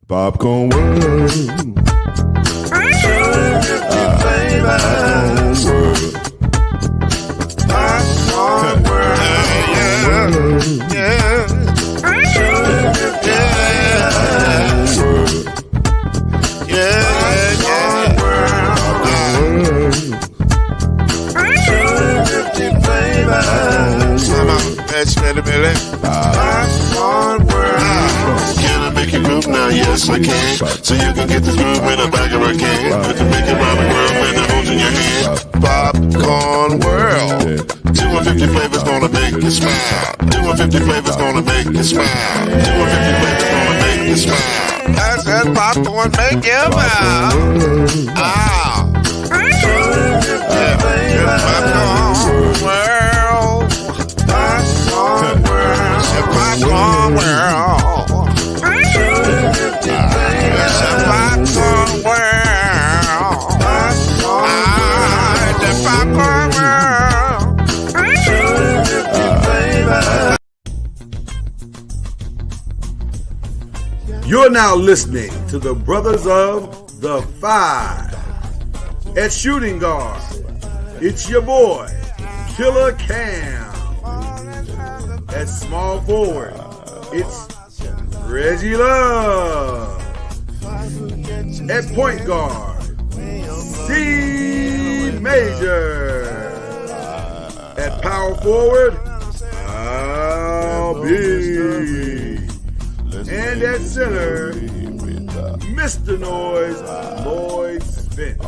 Popcorn World. Popcorn World. Yeah. Can I make you move now? Yes, I can. So you can get this move in the back of a can. You can make it round the world and it holds in your hand. Popcorn World. 250 flavors gonna make you smile. 250 flavors gonna make you smile. 250 flavors gonna make you smile. I said popcorn make you smile. Ah. Popcorn World. Popcorn World. Popcorn World. Popcorn World. The Popcorn World. You're now listening to the Brothers of the Five. At shooting guard, it's your boy, Killer Cam. At small forward, it's Reggie Love. At point guard, Steve Major. At power forward, Al B. And at center, Mr. Noise, Lloyd Spence.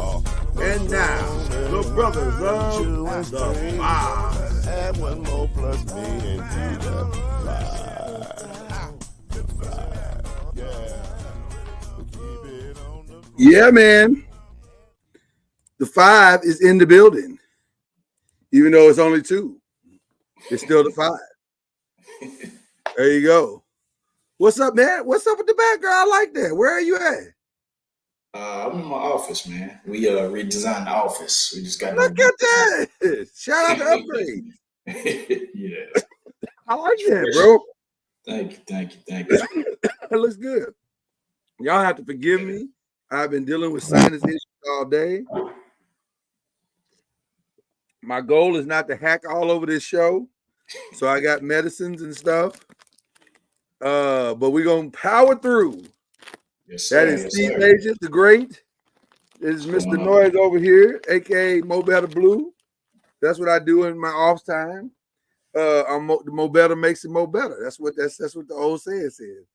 And now, the Brothers of the Five. Add one more plus me into the Yeah, man. The Five is in the building. Even though it's only two. It's still the Five. There you go. What's up, man? What's up with the background? I like that. Where are you at? I'm in my office, man. We redesigned the office. We just got. Look at that! Shout out to Upgrade. Yeah, I like that, bro. Thank you. It looks good. Y'all have to forgive me. I've been dealing with sinus issues all day. My goal is not to hack all over this show, so I got medicines and stuff. But we're gonna power through. Yes, sir. That is Steve Major, the great. This is Mr. Noise over here, aka Mo Better Blue. That's what I do in my off time. The Mo Better makes it Mo Better. That's what the old saying says.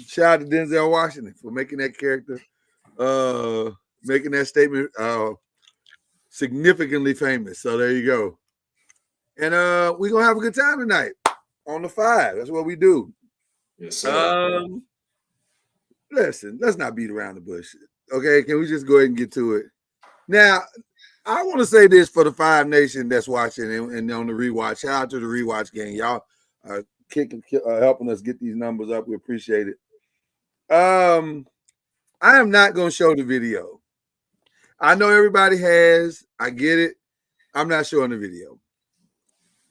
Shout out to Denzel Washington for making that character, making that statement significantly famous. So there you go. And we're gonna have a good time tonight on the Five. That's what we do. Yes, sir. Listen, let's not beat around the bush. Okay, can we just go ahead and get to it? Now, I want to say this for the Five Nation that's watching and on the rewatch. Shout out to the rewatch gang. Y'all are helping us get these numbers up. We appreciate it. I am not going to show the video. I know everybody has. I get it. I'm not showing the video.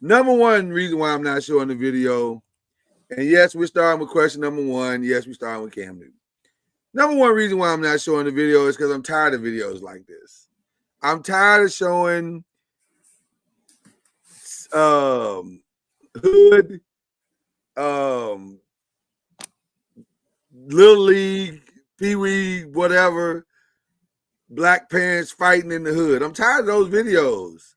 Number one reason why I'm not showing the video, and yes, we're starting with question number one. Yes, we're starting with Cam Newton. Number one reason why I'm not showing the video is because I'm tired of videos like this. I'm tired of showing hood, Little League, Pee Wee, whatever, black parents fighting in the hood. I'm tired of those videos.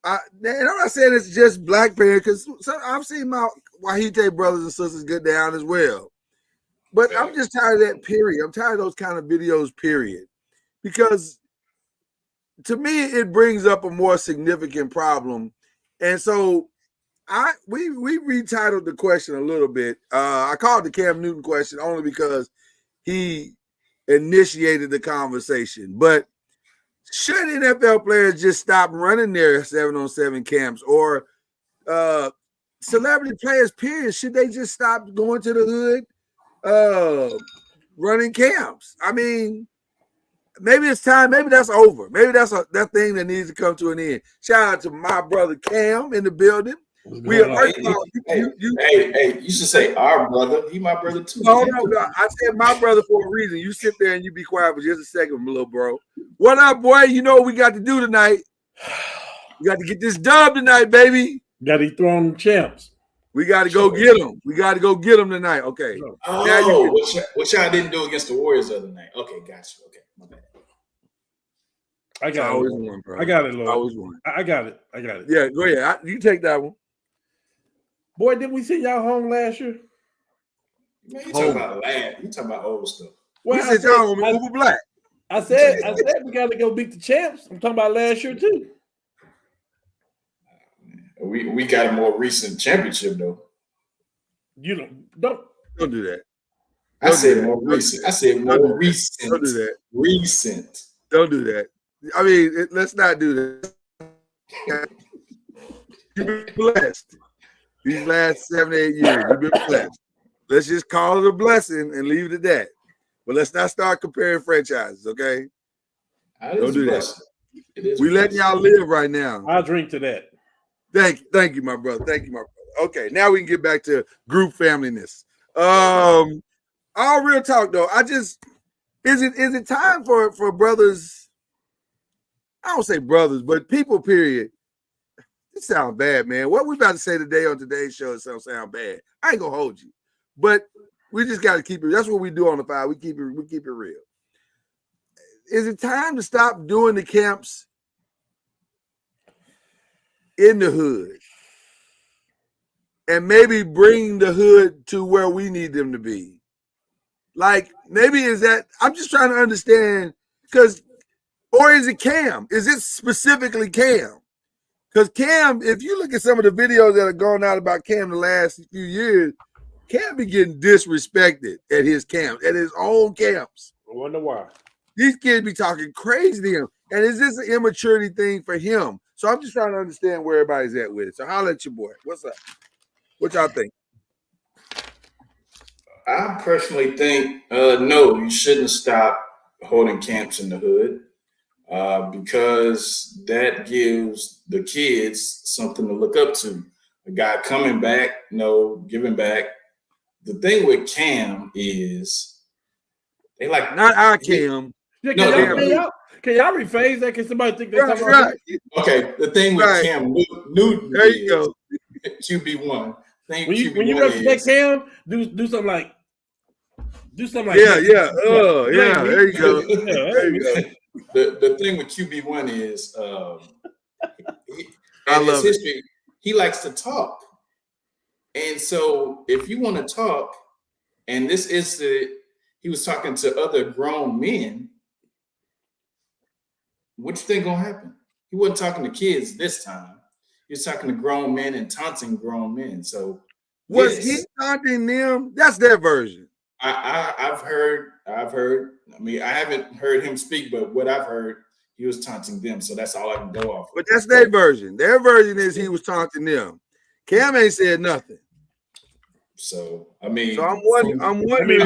And I'm not saying it's just black parents, because I've seen my Wahite brothers and sisters get down as well. But I'm just tired of that, period. I'm tired of those kind of videos, period. Because to me, it brings up a more significant problem. And so we retitled the question a little bit. I called the Cam Newton question only because he initiated the conversation. But should NFL players just stop running their 7-on-7 camps, or celebrity players, period? Should they just stop going to the hood, running camps? I mean, maybe it's time. Maybe that's over. Maybe that's that thing that needs to come to an end. Shout out to my brother Cam in the building. We are first of all, hey, you should say our brother. He my brother too. No, I said my brother for a reason. You sit there and you be quiet for just a second, little bro. What up, boy? You know what we got to do tonight. We got to get this dub tonight, baby. Got to throw on the champs. We got to go get them. We got to go get them tonight. Okay. What y'all didn't do against the Warriors the other night? Okay, gotcha. Okay, my bad. I got it. One, bro. I got it, Lord. Always one. I got it. I got it. Yeah, go ahead. You take that one. Boy, did we see y'all home last year? Man, you talking about land. You talking about old stuff. Well, we said y'all home Uber Black. I said we got to go beat the champs. I'm talking about last year too. We got a more recent championship though. You don't do that. I said more recent. I said more recent. Don't do that. Recent. Don't do that. I mean, let's not do that. You've been blessed. These last 7 8 years, you've been blessed. Let's just call it a blessing and leave it at that. But let's not start comparing franchises, okay? Don't do that. We letting y'all live right now. I'll drink to that. Thank you, my brother. Thank you, my brother. Okay, now we can get back to group familyness. All real talk though. Is it time for brothers? I don't say brothers, but people, period. It sounds bad, man. What we about to say today on today's show sound bad. I ain't gonna hold you, but we just got to keep it. That's what we do on the fire. We keep it real. Is it time to stop doing the camps in the hood and maybe bring the hood to where we need them to be? Like, maybe is that, I'm just trying to understand, or is it Cam? Is it specifically Cam? Because Cam, if you look at some of the videos that have gone out about Cam the last few years, Cam be getting disrespected at his camps, at his own camps. I wonder why. These kids be talking crazy to him. And is this an immaturity thing for him? So I'm just trying to understand where everybody's at with it. So holla at your boy. What's up? What y'all think? I personally think, no, you shouldn't stop holding camps in the hood because that gives the kids something to look up to. A guy coming back, giving back. The thing with Cam is they like not our Cam. Yeah, can y'all rephrase that? Can somebody think that's right? Okay, the thing with Cam Newton. There you go. QB1. When you respect Cam, do something like yeah. There you go. There you go. The thing with QB1 is I love his history. He likes to talk. And so if you want to talk, and he was talking to other grown men, what you think gonna happen? He wasn't talking to kids this time. He was talking to grown men and taunting grown men. So was he taunting them? That's their version. I've heard. I mean, I haven't heard him speak, but what I've heard, he was taunting them. So that's all I can go off. But that's their version. Their version is he was taunting them. Cam ain't said nothing. So I mean, I'm wondering. I'm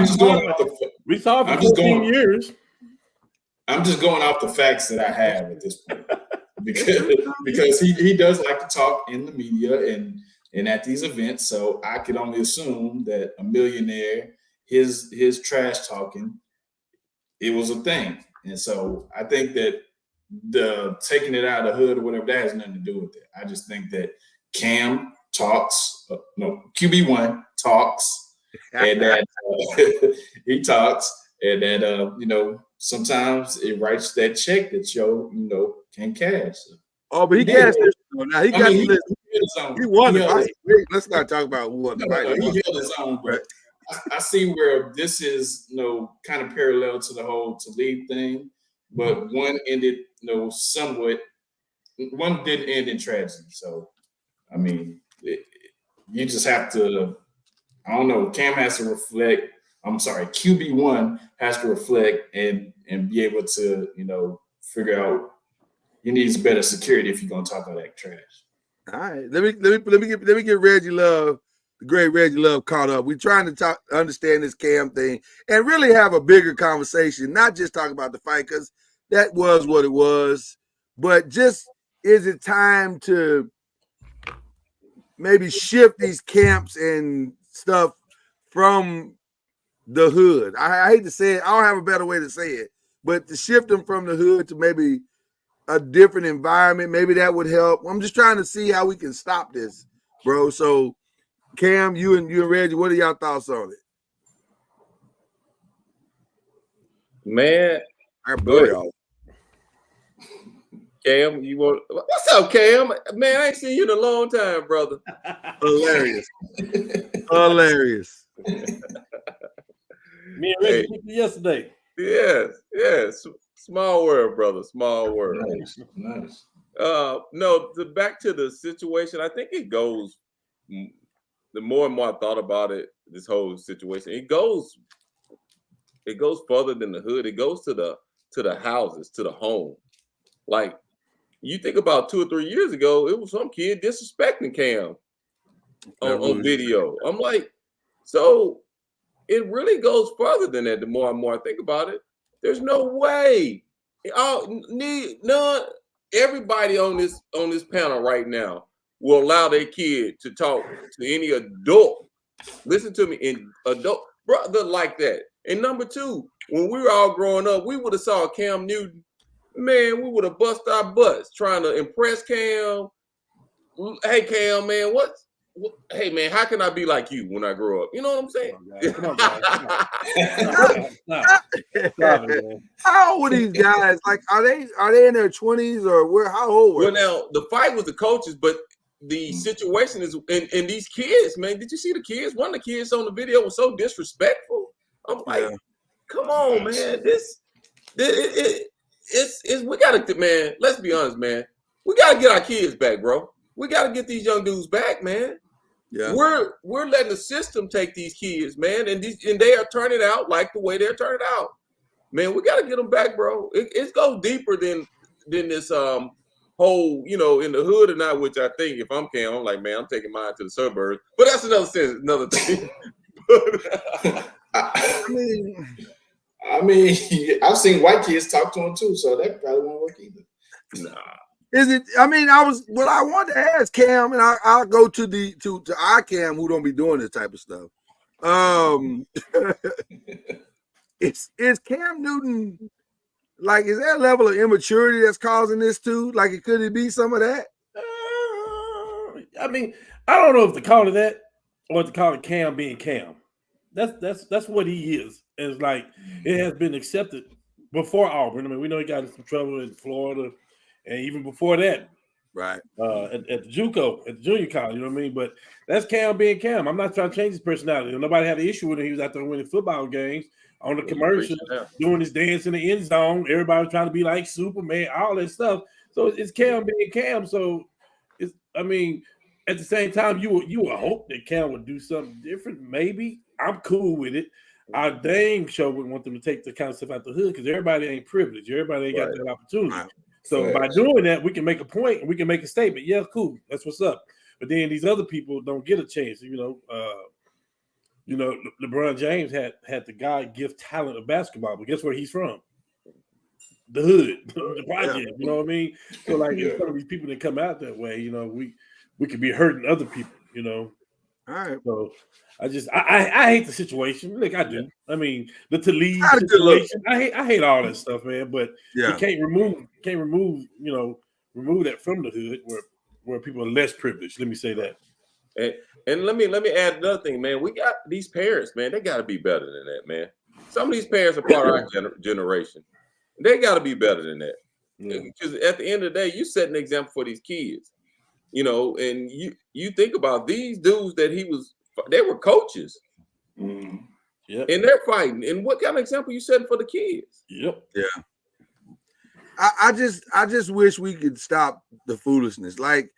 just going off we saw it for 14 years. I'm just going off the facts that I have at this point because he does like to talk in the media and at these events. So I could only assume that a millionaire, his trash talking, it was a thing. And so I think that the taking it out of the hood or whatever, that has nothing to do with it. I just think that Cam talks, QB1 talks, and that he talks, and that sometimes it writes that check that can cash. Oh, but he cashed it. Now he got he won the fight. Let's not talk about who won the fight. He held his own, but I see where this is kind of parallel to the whole Talib thing, but one ended somewhat. One didn't end in tragedy. So I mean, you just have to. I don't know. Cam has to reflect. I'm sorry. QB1 has to reflect and be able to figure out he needs better security if you're gonna talk all that trash. All right, let me get Reggie Love, the great Reggie Love, caught up. We're trying to understand this Cam thing and really have a bigger conversation, not just talk about the fight because that was what it was, but just is it time to maybe shift these camps and stuff from the hood. I hate to say it. I don't have a better way to say it, but to shift them from the hood to maybe a different environment, maybe that would help. I'm just trying to see how we can stop this, bro. So, Cam, you and Reggie, what are y'all thoughts on it? Man, I blow y'all. Cam, you want? What's up, Cam? Man, I ain't seen you in a long time, brother. Hilarious. Hilarious. Me and Reggie picked you yesterday. Yes. Small world, brother. Small world. Nice. No, back to the situation. I think it goes. The more and more I thought about it, this whole situation, it goes further than the hood. It goes to the houses, to the home. Like, you think about 2 or 3 years ago, it was some kid disrespecting Cam on video. I'm like, so it really goes further than that. The more and more I think about it, there's no way. Everybody on this panel right now will allow their kid to talk to any adult. Listen to me, an adult brother like that. And number two, when we were all growing up, we would have saw Cam Newton. Man, we would have bust our butts trying to impress Cam. Hey, Cam, man, hey, man, how can I be like you when I grow up? You know what I'm saying? Come on, guys. Stop it, man. How old were these guys? Like, are they in their 20s or how old were Well, they? now, the fight was the coaches, but the situation is, and these kids, man, did you see the kids? One of the kids on the video was so disrespectful. I'm like, come on, man. We gotta, man, let's be honest, man. We gotta get our kids back, bro. We gotta get these young dudes back, man. Yeah. We're letting the system take these kids, man, and they are turning out like the way they're turning out. Man, we gotta get them back, bro. It goes deeper than this whole, in the hood or not, which I think if I'm Cam, I'm like, man, I'm taking mine to the suburbs. But that's another thing. I mean, I've seen white kids talk to him too, so that probably won't work either. Nah. Is it? I mean, what I wanted to ask Cam, and I'll go to our Cam who don't be doing this type of stuff. Is Cam Newton, like, is there a level of immaturity that's causing this too? Like, could it be some of that? I mean, I don't know if to call it that or to call it Cam being Cam. That's what he is. It's like it has been accepted before Auburn. I mean, we know he got in some trouble in Florida, and even before that, right? At the JUCO, at the junior college, you know what I mean. But that's Cam being Cam. I'm not trying to change his personality. Nobody had an issue with him. He was out there winning football games on the commercial, doing his dance in the end zone. Everybody was trying to be like Superman, all that stuff. So it's Cam being Cam. So it's, I mean, at the same time, you would hope that Cam would do something different. Maybe I'm cool with it. I dang sure would want them to take the kind of stuff out the hood because everybody ain't privileged. Everybody ain't got that opportunity. Right. So by doing that, we can make a point and we can make a statement. Yeah, cool. That's what's up. But then these other people don't get a chance. LeBron James had the God gift talent of basketball, but guess where he's from? The hood, the project. Yeah. You know what I mean? So like, some of these people that come out that way, we could be hurting other people. All right. So I hate the situation. Look, I do. I mean, the Talib situation. I hate all that stuff, man. But you can't remove that from the hood where people are less privileged. Let me say that. And let me add another thing, man. We got these parents, man. They got to be better than that, man. Some of these parents are part of our generation. They got to be better than that. Because at the end of the day, you set an example for these kids. And you think about these dudes they were coaches. Mm-hmm. Yep. And they're fighting. And what kind of example you setting for the kids? Yep. Yeah. I just wish we could stop the foolishness. Like,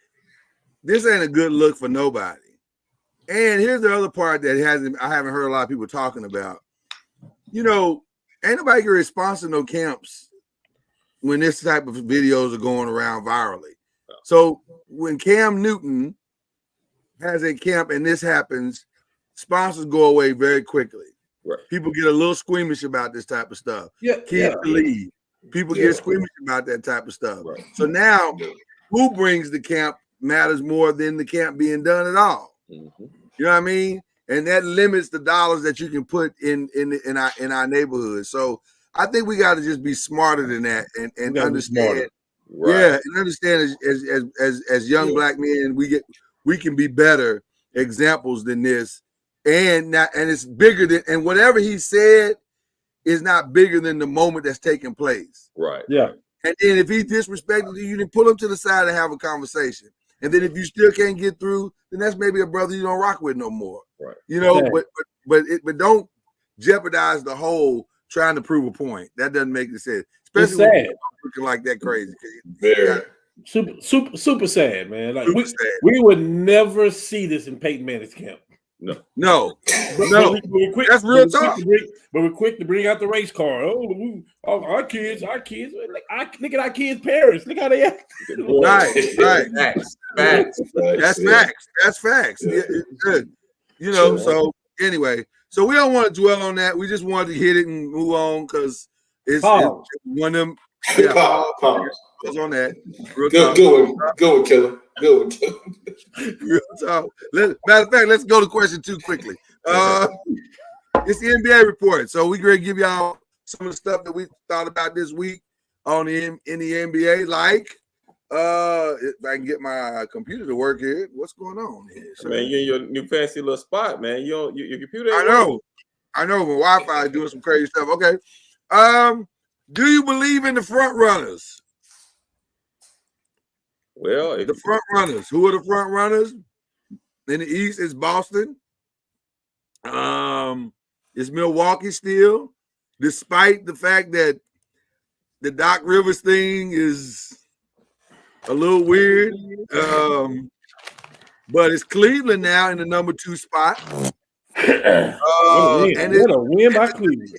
this ain't a good look for nobody. And here's the other part that I haven't heard a lot of people talking about. Ain't nobody get response to no camps when this type of videos are going around virally. So when Cam Newton has a camp and this happens, sponsors go away very quickly. Right. People get a little squeamish about this type of stuff. Kids leave. People get squeamish about that type of stuff. Right. So now, who brings the camp matters more than the camp being done at all. Mm-hmm. You know what I mean? And that limits the dollars that you can put in our neighborhood. So I think we got to just be smarter than that and understand. Right. Yeah, and understand as young black men, we can be better examples than this. And it's bigger than, and whatever he said is not bigger than the moment that's taking place. Right. Yeah. And then if he disrespected you, then pull him to the side and have a conversation. And then if you still can't get through, then that's maybe a brother you don't rock with no more. Right. You know, Okay. but don't jeopardize the whole trying to prove a point. That doesn't make any sense. It's Especially when sad. you're looking like that crazy. Very. Super sad, man. Like Super sad. we would never see this in Peyton Manning's camp. No. But we're quick, That's real talk. But we're quick to bring out the race car. Oh, our kids. Look at our kids' parents. Look how they act. Right. Facts. That's facts. Yeah, it's good. You know, so anyway, so we don't want to dwell on that. We just wanted to hit it and move on because it's one of them. Yeah, Pause. goes on that. Good one, Killer. Good one, Killer. Real talk. Matter of fact, let's go to question 2 quickly. It's the NBA report. So we're going to give y'all some of the stuff that we thought about this week in the NBA. Like, if I can get my computer to work here, what's going on here? So, Man, you're in your new fancy little spot, man. Your computer. I know. My Wi-Fi is doing some crazy stuff. Okay. Do you believe in the front runners? Well, The front runners. Who are the front runners? In the East, it's Boston. It's Milwaukee still, despite the fact that the Doc Rivers thing is a little weird. But it's Cleveland now in the number 2 spot. What a win by Cleveland.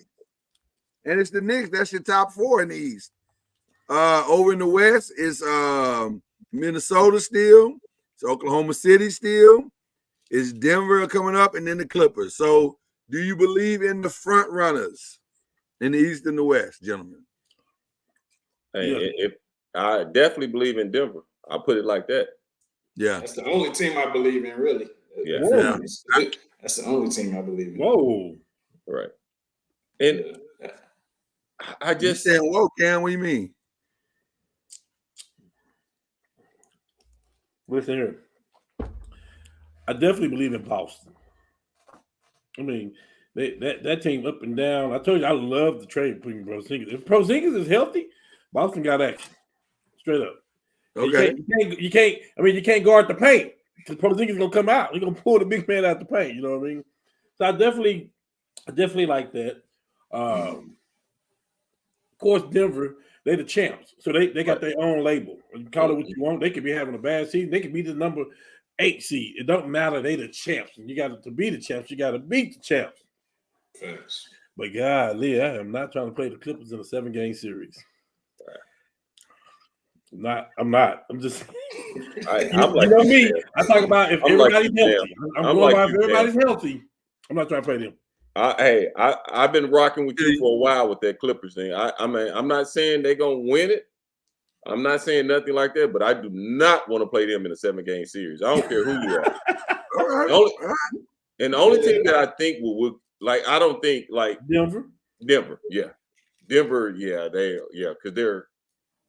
And it's the Knicks. That's your top 4 in the East. Over in the West, it's Minnesota still. It's Oklahoma City still. It's Denver coming up, and then the Clippers. So, do you believe in the front runners in the East and the West, gentlemen? If I definitely believe in Denver. I'll put it like that. Yeah. That's the only team I believe in, really. Yeah. That's the only team I believe in. Whoa. Right. And I You just saying, whoa, Cam, what do you mean? Listen here. I definitely believe in Boston. I mean, that team up and down. I told you I love the trade between Porzingis. If Porzingis is healthy, Boston got action. Straight up. Okay. You can't guard the paint because Porzingis is gonna come out. He's gonna pull the big man out the paint. You know what I mean? So I definitely like that. Of course, Denver, they're the champs, so they got their own label. You call it what you want. They could be having a bad season. They could be the number 8 seed. It don't matter. They the champs, and you got to be the champs. You got to beat the champs. Thanks. But golly, I am not trying to play the Clippers in a 7-game series. I'm not. I'm just. I'm like, you know me. I talk about if everybody's like healthy. I'm going by if everybody's healthy. I'm not trying to play them. I've been rocking with you for a while with that Clippers thing. I'm not saying they're gonna win it. I'm not saying nothing like that, but I do not want to play them in a 7-game series. I don't care who you are. The only team that I think would like, I don't think like Denver, yeah, because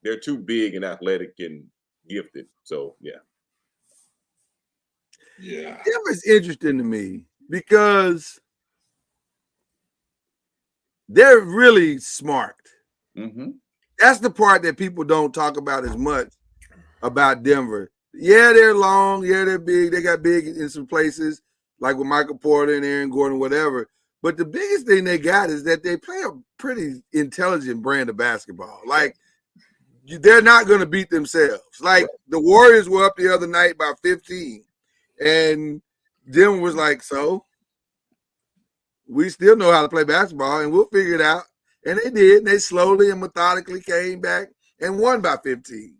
they're too big and athletic and gifted. So yeah. Denver's interesting to me because they're really smart. Mm-hmm. That's the part that people don't talk about as much about Denver. Yeah, they're long. Yeah, they're big. They got big in some places, like with Michael Porter and Aaron Gordon, whatever. But the biggest thing they got is that they play a pretty intelligent brand of basketball. Like, they're not going to beat themselves. Like, the Warriors were up the other night by 15. And Denver was like, so we still know how to play basketball, and we'll figure it out. And they did. And they slowly and methodically came back and won by 15.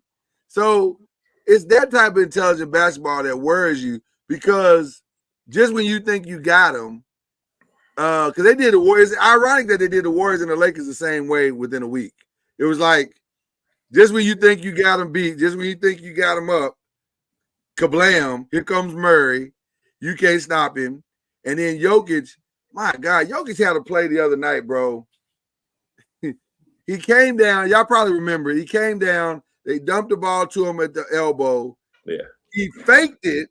So it's that type of intelligent basketball that worries you, because just when you think you got them, because they did the Warriors. It's ironic that they did the Warriors and the Lakers the same way within a week. It was like, just when you think you got them beat, just when you think you got them up, kablam, here comes Murray. You can't stop him. And then Jokic, my God, Jokic had a play the other night, bro. He came down. Y'all probably remember. He came down. They dumped the ball to him at the elbow. Yeah. He faked it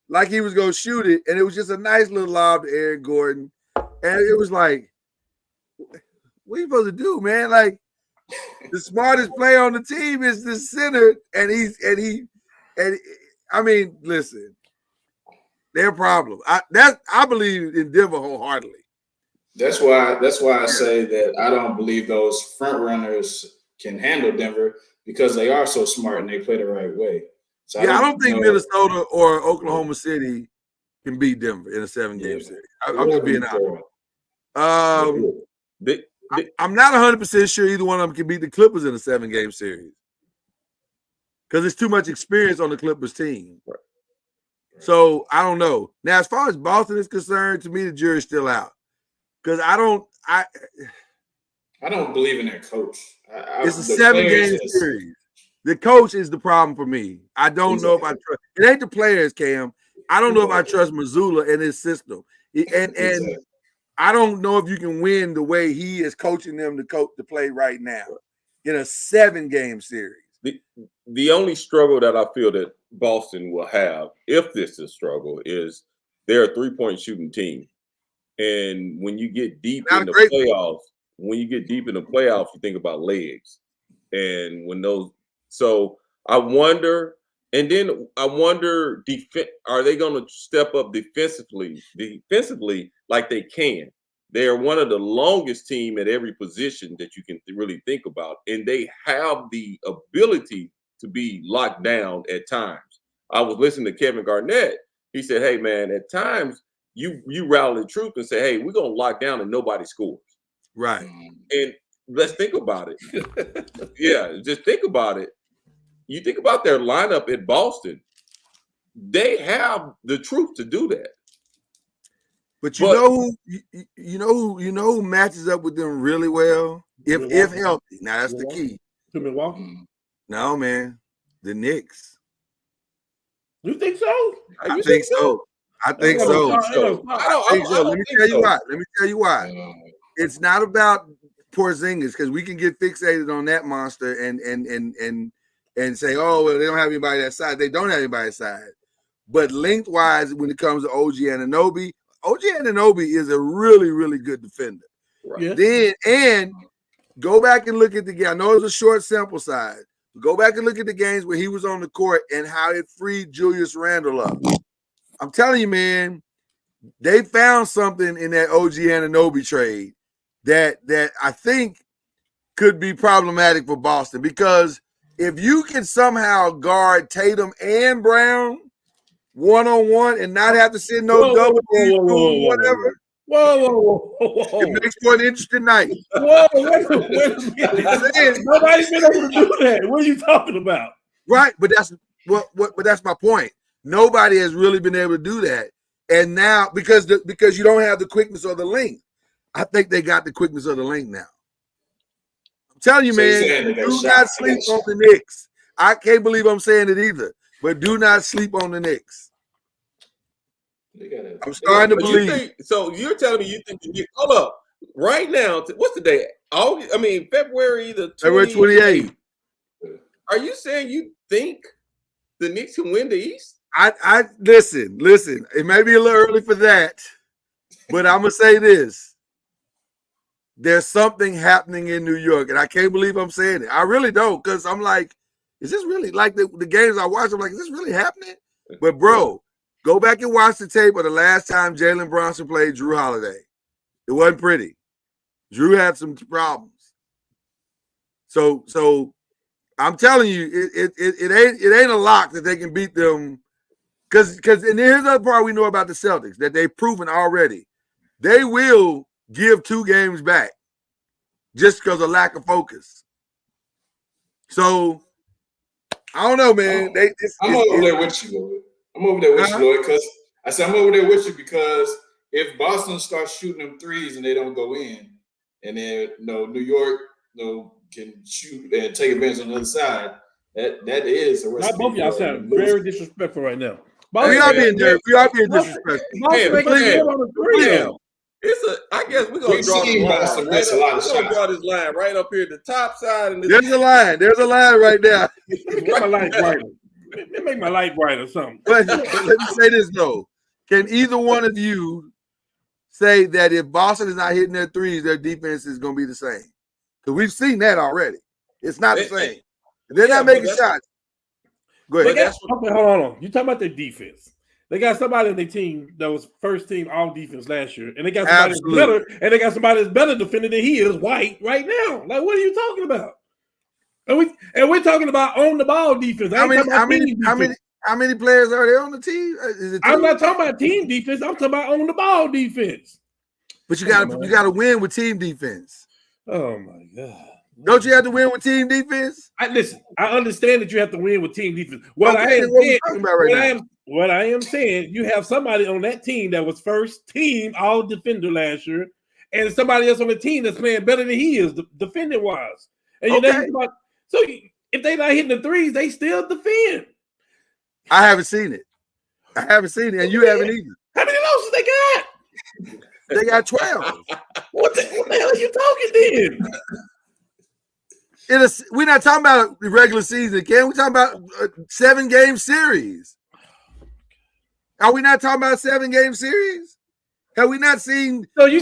like he was going to shoot it, and it was just a nice little lob to Aaron Gordon. And it was like, what are you supposed to do, man? Like, the smartest player on the team is the center, and I mean, listen, their problem. I believe in Denver wholeheartedly. That's why I say that I don't believe those front runners can handle Denver because they are so smart and they play the right way. So I don't think Minnesota or Oklahoma City can beat Denver in a 7-game series. I'm just being honest. I'm not 100% sure either one of them can beat the Clippers in a 7-game series because there's too much experience on the Clippers team. Right. So I don't know. Now, as far as Boston is concerned, to me, the jury's still out because I don't believe in their coach. It's a 7-game series. The coach is the problem for me. I don't know if I trust. It ain't the players, Cam. I don't know if I trust Mazzulla and his system. And I don't know if you can win the way he is coaching them to play right now in a 7-game series. The only struggle that I feel that Boston will have, if this is a struggle, is they're a 3-point shooting team. And when you get deep in the playoffs, you think about legs. And so I wonder, and then I wonder, are they going to step up defensively like they can? They are one of the longest team at every position that you can really think about, and they have the ability to be locked down at times. I was listening to Kevin Garnett. He said, hey, man, at times you rally the truth and say, hey, we're going to lock down and nobody scores. Right. And let's think about it. Yeah, just think about it. You think about their lineup at Boston. They have the truth to do that. But you know who matches up with them really well if healthy. Now that's the key. To Milwaukee? No, man, the Knicks. You think so? I think so. I think so. Let me tell you why. It's not about Porzingis because we can get fixated on that monster and say, oh, well, they don't have anybody that side. They don't have anybody that side. But lengthwise, when it comes to OG Anunoby is a really, really good defender. Right. Yeah. Then and go back and look at the game. I know it's a short sample size. Go back and look at the games where he was on the court and how it freed Julius Randle up. I'm telling you, man, they found something in that OG Anunoby trade that I think could be problematic for Boston because if you can somehow guard Tatum and Brown one-on-one and not have to send no double team, whatever. Whoa. It makes for an interesting night. Whoa, wait a minute. Nobody's been able to do that. What are you talking about? Right, but that's my point. Nobody has really been able to do that. And now because you don't have the quickness or the length, I think they got the quickness of the length now. I'm telling you, man, do not sleep on the Knicks. I can't believe I'm saying it either, but do not sleep on the Knicks. I'm starting to believe. So you're telling me you think the Knicks? Hold up, right now. What's the day? February the 28th. Are you saying you think the Knicks can win the East? I listen. It may be a little early for that, but I'm gonna say this. There's something happening in New York, and I can't believe I'm saying it. I really don't, because I'm like, is this really like the games I watch? I'm like, is this really happening? But bro, go back and watch the tape of the last time Jalen Brunson played Drew Holiday. It wasn't pretty. Drew had some problems. So I'm telling you, it ain't a lock that they can beat them. Because and here's the other part we know about the Celtics that they've proven already. They will give 2 games back just because of lack of focus. So I don't know, man. I'm over there with you, Lloyd. I'm over there with you, Lloyd, because I said I'm over there with you because if Boston starts shooting them threes and they don't go in, and then New York can shoot and take advantage on the other side, That is a Not recipe. both of y'all for sound losing. very disrespectful right now. We are being disrespectful. Hey, Making hey, good on the three. Damn. I guess we're gonna We've draw seen the line. Boston Right miss a up, lot of we're gonna shots. draw this line right up here at the top side, and this There's a line. There's a line right now. Get my light brighter. Make my light bright or something. But let me say this though: can either one of you say that if Boston is not hitting their threes, their defense is going to be the same? Because we've seen that already. It's not the same. If they're not making shots. Go ahead. Okay, hold on. You talking about their defense? They got somebody on their team that was first team all defense last year, and they got somebody that's better, and they got somebody that's better defender than he is, White, right now. Like, what are you talking about? And we're talking about on the ball defense. How many players are there on the team? I'm not talking about team defense. I'm talking about on the ball defense. But you got to win with team defense. Oh my God! Don't you have to win with team defense? Listen, I understand that you have to win with team defense. What I am saying, you have somebody on that team that was first team all defender last year, and somebody else on the team that's playing better than he is defending wise. And so if they're not hitting the threes, they still defend. I haven't seen it. And you haven't either. How many losses they got? They got 12. What the hell are you talking then? We're not talking about the regular season, Ken. We're talking about a 7-game series. Are we not talking about a 7-game series? Have we not seen? So you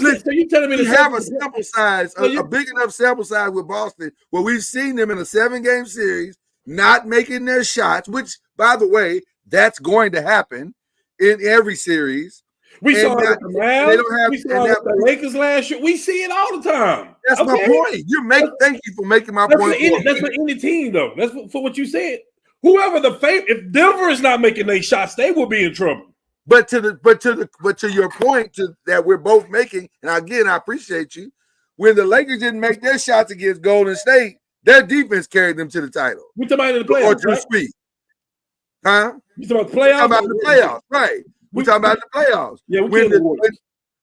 telling me we have a sample size, a big enough sample size with Boston where we've seen them in a 7-game series not making their shots, which, by the way, that's going to happen in every series. We saw it with the Mavs. We saw it with the Lakers last year. We see it all the time. That's my point. Thank you for making my point. That's for any team, though. That's for what you said. Whoever if Denver is not making their shots, they will be in trouble. But to your point that we're both making, and again, I appreciate you. When the Lakers didn't make their shots against Golden State, their defense carried them to the title. We talking about in the playoffs, or Drew Speed. Huh? You talking about the playoffs? About the playoffs, right? We're talking about the playoffs. Yeah,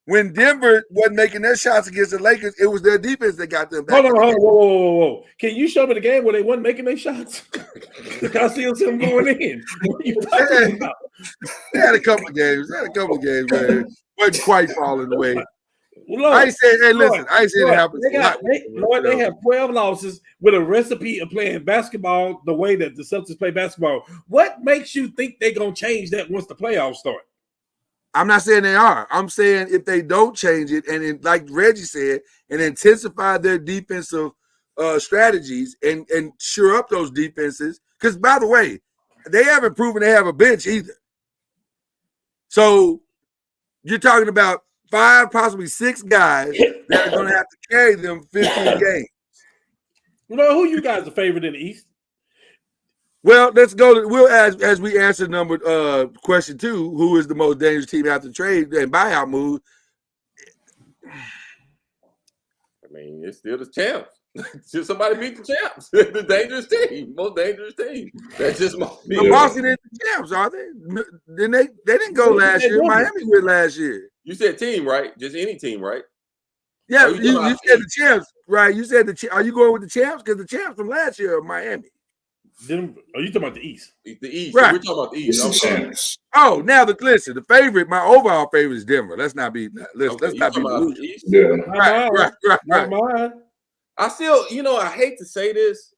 when Denver wasn't making their shots against the Lakers, it was their defense that got them back. Hold on, whoa. Can you show me the game where they wasn't making their shots? I still see them going in. What are you talking about? They had a couple of games. Man. Wasn't quite falling away. Lord, I ain't saying, hey, listen, I ain't saying it happens. They have 12 losses with a recipe of playing basketball the way that the Celtics play basketball. What makes you think they're going to change that once the playoffs start? I'm not saying they are. I'm saying if they don't change it, and like Reggie said, and intensify their defensive strategies and shore up those defenses. Because, by the way, they haven't proven they have a bench either. So you're talking about 5, possibly 6 guys that are going to have to carry them 15 games. You know, who you guys are favorite in the East? Well, let's go. We'll as we answer question 2, who is the most dangerous team after trade and buyout move? I mean, it's still the champs. Should somebody beat the champs? The dangerous team, most dangerous team. That's just my opinion. Boston is the champs, are they? They didn't go last year. Miami went last year. You said team, right? Just any team, right? Yeah, you said the champs, right? You said are you going with the champs? Because the champs from last year are Miami. Are you talking about the East? The East. Right. We're talking about the East. Oh, now listen, the favorite, my overall favorite is Denver. Let's not be delusional. Yeah. Right. Mine. I still, I hate to say this.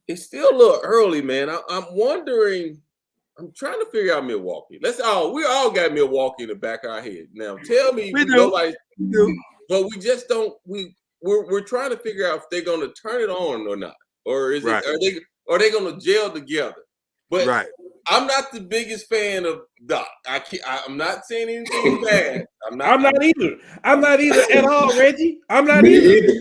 It's still a little early, man. I'm wondering. I'm trying to figure out Milwaukee. We all got Milwaukee in the back of our head. Now, tell me, we do. But we just don't. We're trying to figure out if they're going to turn it on or not, or is it? Are they going to gel together? But I'm not the biggest fan of Doc. I'm not saying anything bad. I'm not either. I'm not either at all, Reggie. I'm not either.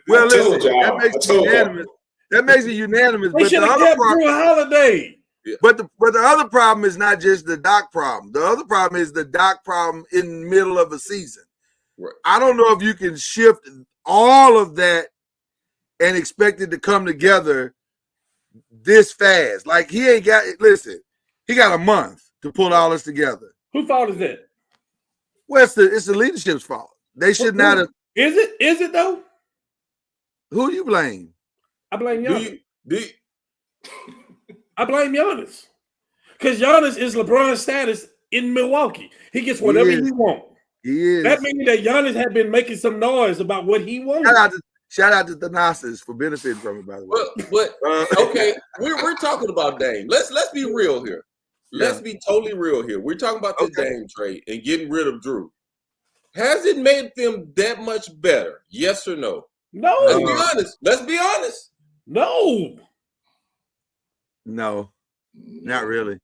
Well, listen, that makes it unanimous. That makes it unanimous. They should have kept Drew Holiday. Yeah. But the other problem is not just the Doc problem. The other problem is the Doc problem in the middle of a season. Right. I don't know if you can shift all of that and expect it to come together this fast. Like he ain't got he got a month to pull all this together. Whose fault is that? Well, it's the leadership's fault. They should not have. Is it though? Who do you blame? I blame y'all. I blame Giannis. Because Giannis is LeBron's status in Milwaukee. He gets whatever he wants. He is. That means that Giannis had been making some noise about what he wanted. Shout out to Thanasis for benefiting from it, by the way. But okay, we're talking about Dame. Let's be real here. Let's be totally real here. We're talking about the Dame trade and getting rid of Drew. Has it made them that much better? Yes or no? No. Let's be honest. Let's be honest. No. No, not really.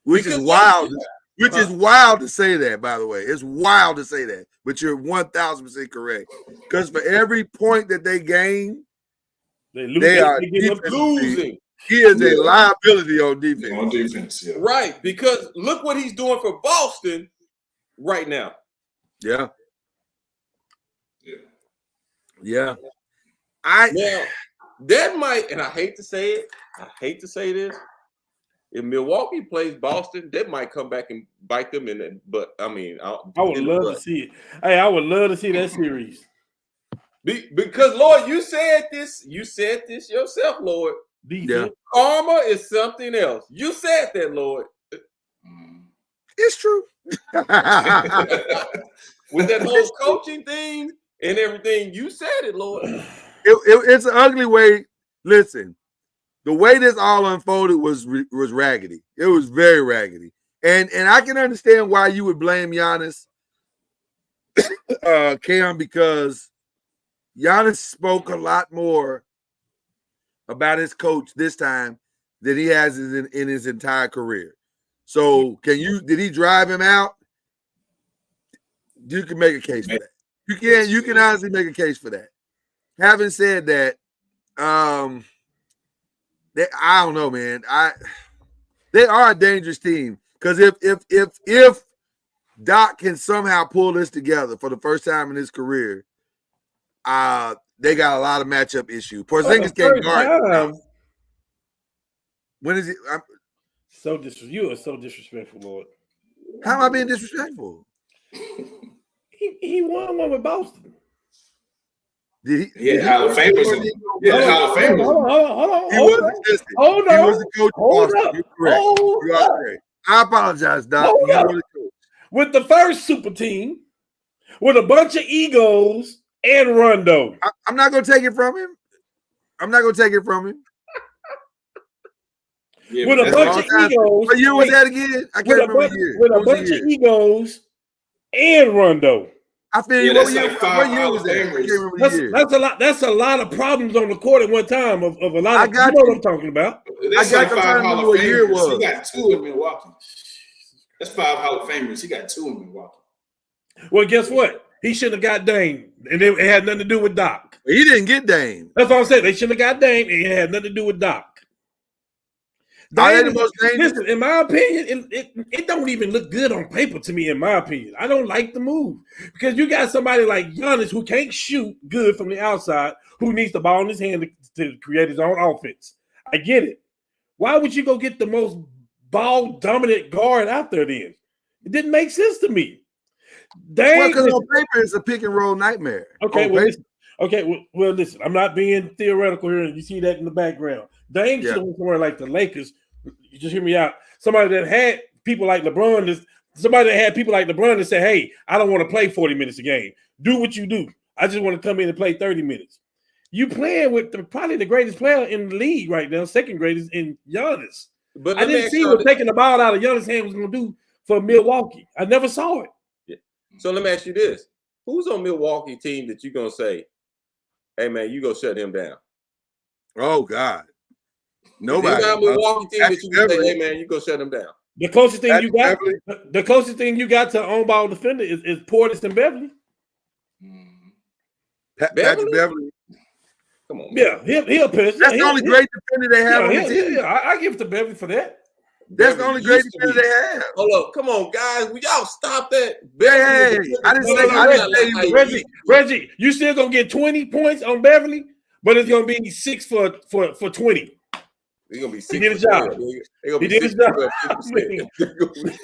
Which is wild. Which is wild to say that, by the way. It's wild to say that, but you're 1,000% correct. Because for every point that they gain, they are losing. He is a liability on defense. On defense, yeah. Right, because look what he's doing for Boston right now. Yeah. Now, that might, and I hate to say it, I hate to say this, if Milwaukee plays Boston, that might come back and bite them in the butt. I mean, I would love to see it. Hey, I would love to see that series. Because Lord, you said this yourself, Lord. Yeah. Karma is something else. You said that, Lord. It's true. With that whole coaching thing and everything, you said it, Lord. It's an ugly way. Listen, the way this all unfolded was raggedy. It was very raggedy. And I can understand why you would blame Giannis, Cam, because Giannis spoke a lot more about his coach this time than he has in his entire career. So did he drive him out? You can make a case for that. You can honestly make a case for that. Having said that, I don't know, man. They are a dangerous team because if Doc can somehow pull this together for the first time in his career, they got a lot of matchup issues. Porzingis can't guard. When is it? You are so disrespectful, Lord. How am I being disrespectful? He won one with Boston. Did he? Yeah, Hall of Famers. Yeah, Hall of Famers. Hold on. He was the coach of Boston. You're correct. You are correct. I apologize, Doc. With the first super team, with a bunch of egos and Rondo. I'm not going to take it from him. Yeah, with a bunch of egos. What year was that again? I can't remember the year. With a bunch of egos and Rondo. I feel you. What year was that? I can't remember the year. That's a lot of problems on the court at one time of a lot of. You know what I'm talking about. That's I got like 5 Hall of what year it was. Famers. He got 2 in Milwaukee. That's 5 Hall of Famers. He got 2 in Milwaukee. Well, guess what? He shouldn't have got Dame, and it had nothing to do with Doc. He didn't get Dame. That's what I'm saying. They shouldn't have got Dame, and it had nothing to do with Doc. Listen, in my opinion, it don't even look good on paper to me, in my opinion. I don't like the move because you got somebody like Giannis who can't shoot good from the outside, who needs the ball in his hand to create his own offense. I get it. Why would you go get the most ball-dominant guard out there then? It didn't make sense to me. Because on paper, it's a pick-and-roll nightmare. Okay, well, listen. I'm not being theoretical here, and you see that in the background. Dame should have went somewhere like the Lakers. You just hear me out. Somebody that had people like LeBron that said, hey, I don't want to play 40 minutes a game. Do what you do. I just want to come in and play 30 minutes. You playing with probably the greatest player in the league right now, second greatest in Giannis. But I didn't see what taking the ball out of Giannis' hand was going to do for Milwaukee. I never saw it. Yeah. So let me ask you this. Who's on Milwaukee team that you're going to say, hey, man, you go shut him down? Oh, God. Nobody. Milwaukee team that you can say, hey, man, you go shut him down. The closest thing you got to on-ball defender is Portis and Beverly. Patrick Beverly. Come on, man. Yeah, he'll pitch. That's the only great defender they have on the team. Yeah, I give it to Beverly for that. That's the only great defender they have. Hold up, come on, guys. Will y'all stop that? Hey, I didn't say Reggie, you still gonna get 20 points on Beverly, but it's gonna be 6 for 20. He's gonna be 6. He did his job. He did his job.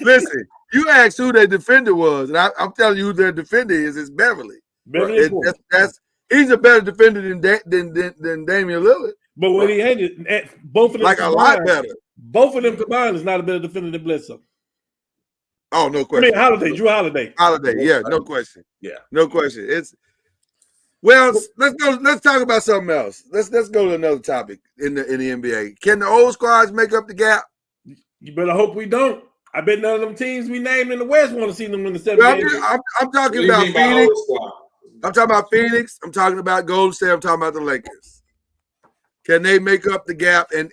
Listen, you asked who their defender was, and I'm telling you who their defender is. It's Beverly. He's a better defender than Damian Lillard. But when he ain't it, both of them like a lot better. Both of them combined is not a better defender than Bledsoe. Oh, no I question. mean, Holiday, Drew Holiday. Holiday, yeah, no question. Yeah. No question. Well, let's talk about something else. Let's go to another topic in the NBA. Can the old squads make up the gap? You better hope we don't. I bet none of them teams we named in the West want to see them in the 7 Well, games. I'm talking about Phoenix. I'm talking about Phoenix. I'm talking about Golden State. I'm talking about the Lakers. Can they make up the gap and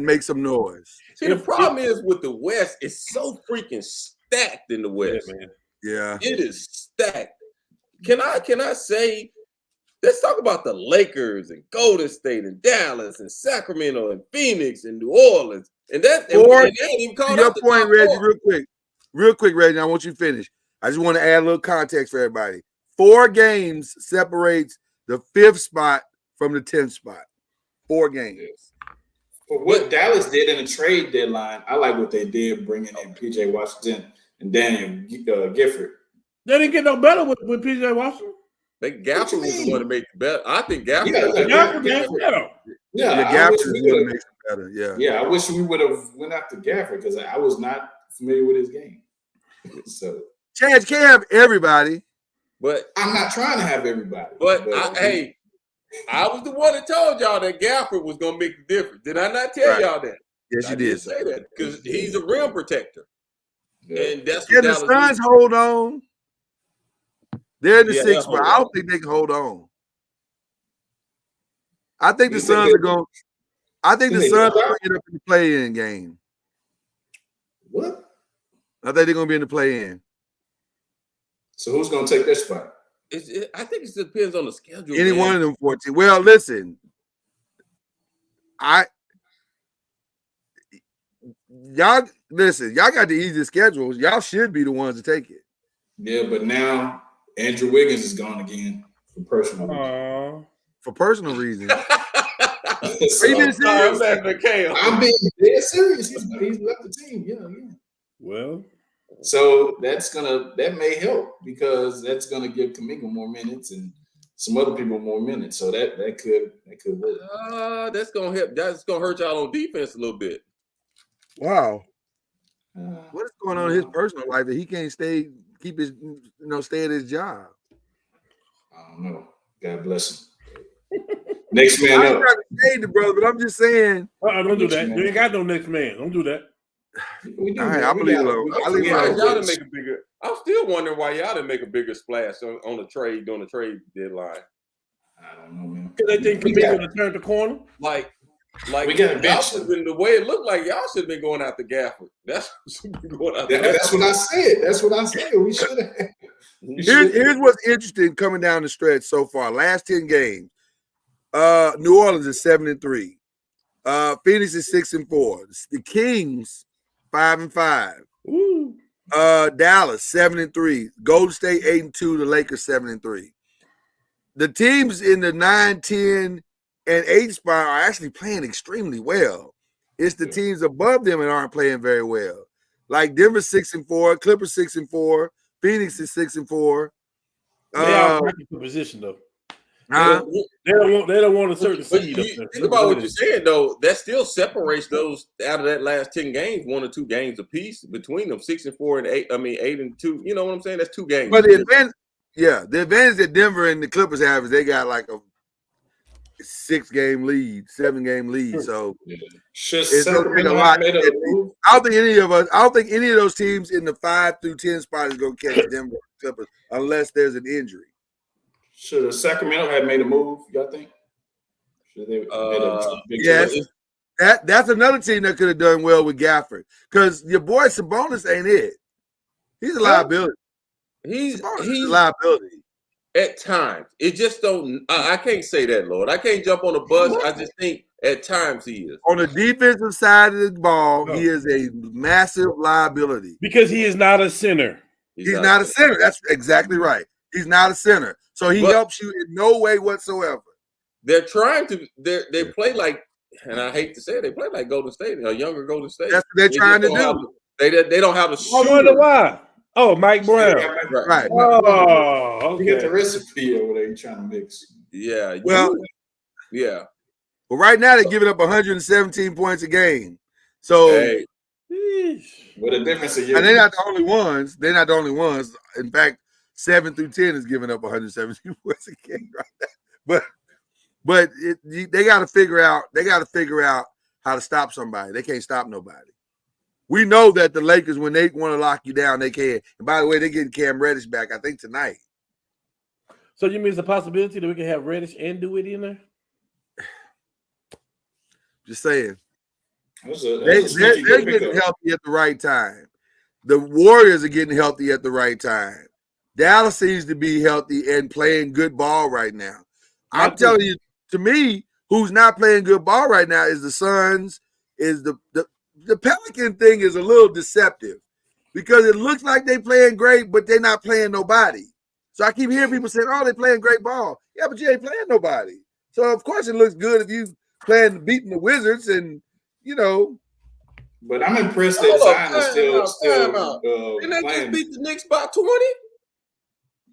make some noise? See, the problem is with the West, it's so freaking stacked in the West. Yeah, man. Yeah. It is stacked. Can I say, let's talk about the Lakers and Golden State and Dallas and Sacramento and Phoenix and New Orleans. And that and they ain't even called your out the point, top Reggie, four. real quick, Reggie. I want you to finish. I just want to add a little context for everybody. 4 games separates the 5th spot from the 10th spot. 4 games. For what Dallas did in the trade deadline, I like what they did bringing in PJ Washington and Daniel Gifford. They didn't get no better with PJ Washington. Gafford was the one to make it better. I think Gafford. Gafford is going to make it better. Yeah, I wish we would have went after Gafford because I was not familiar with his game. So Chad can't have everybody. But I'm not trying to have everybody. But I was the one that told y'all that Gafford was going to make the difference. Did I not tell y'all that? Yes, you did say that because he's a rim protector. Yeah. And that's Can the Suns hold on? They're in the 6th spot. I don't think they can hold on. I think the Suns are going. I think the Suns are going to get up in the play-in game. What? I think they're going to be in the play-in. So who's going to take their spot? I think it depends on the schedule. Any one of them 14. Well, listen. Y'all got the easiest schedules. Y'all should be the ones to take it. Yeah, but now Andrew Wiggins is gone again for personal reasons. For personal reasons. So, I'm being dead serious. He's left the team. Yeah. Well, so that may help because that's gonna give Kuminga more minutes and some other people more minutes. So that could work. That's gonna help. That's gonna hurt y'all on defense a little bit. Wow. What is going on in his personal life that he can't stay at his job? I don't know. God bless him. Next man I'm up. trying to shade the brother, but I'm just saying. Don't do that. You ain't got no next man. Don't do that. We do, all right, I believe y'all didn't make a bigger. I'm still wondering why y'all didn't make a bigger splash on the trade during the trade deadline. I don't know, man. Because they think Kuminga gonna turn the corner. Like we got a bench. The way it looked like y'all should have been going after Gafford. That's going after. That's what I said. That's what I said. We should have. Here's what's interesting coming down the stretch so far. Last 10 games. New Orleans is 7-3. Phoenix is 6-4. The Kings 5-5. Dallas 7-3. Golden State 8-2. The Lakers 7-3. The teams in the 9, 10, and 8 spot are actually playing extremely well. It's the teams above them that aren't playing very well. Like Denver 6-4, Clippers 6-4, Phoenix is 6-4. They are in a position though. They don't want a certain seed. Think about what you're saying though. That still separates those out of that last 10 games, 1 or 2 games apiece between them. 6-4 and 8. I mean 8-2. You know what I'm saying? That's 2 games. But the advantage that Denver and the Clippers have is they got like a 6-game lead, 7-game lead. So it's going to take a lot. I don't think any of those teams in the 5 through 10 spot is going to catch Denver Clippers unless there's an injury. Should Sacramento have made a move, y'all think? Should they yes. That's another team that could have done well with Gafford. Because your boy Sabonis ain't it. He's a liability. He's a liability. At times. It just don't I can't say that, Lord. I can't jump on a bus. I just think at times he is. On the defensive side of the ball, he is a massive liability. Because he is not a center. He's not a center. That's exactly right. He's not a center. So he helps you in no way whatsoever. They're trying to they play like, and I hate to say it, they play like Golden State, a younger Golden State. That's what they're trying to do. They don't have the shooter. I wonder why. Oh, Mike Brown. Right. Oh, okay. You get the recipe over there you're trying to mix. Yeah. Well, Yeah. But right now they're giving up 117 points a game. So Hey. With a difference of and year. they're not the only ones. They're not the only ones. In fact, 7 through 10 is giving up 117 points a game right now. But they got to figure out. They got to figure out how to stop somebody. They can't stop nobody. We know that the Lakers, when they want to lock you down, they can. And by the way, they're getting Cam Reddish back, I think, tonight. So you mean it's a possibility that we can have Reddish and DeWitt in there? Just saying. They're They're getting healthy at the right time. The Warriors are getting healthy at the right time. Dallas seems to be healthy and playing good ball right now. I'm telling you, to me, who's not playing good ball right now is the Suns. Is the Pelican thing is a little deceptive because it looks like they're playing great, but they're not playing nobody. So I keep hearing people saying, "Oh, they're playing great ball." Yeah, but you ain't playing nobody. So of course it looks good if you beating the Wizards and But I'm impressed that Zion is still Didn't they playing. just beat the Knicks by 20?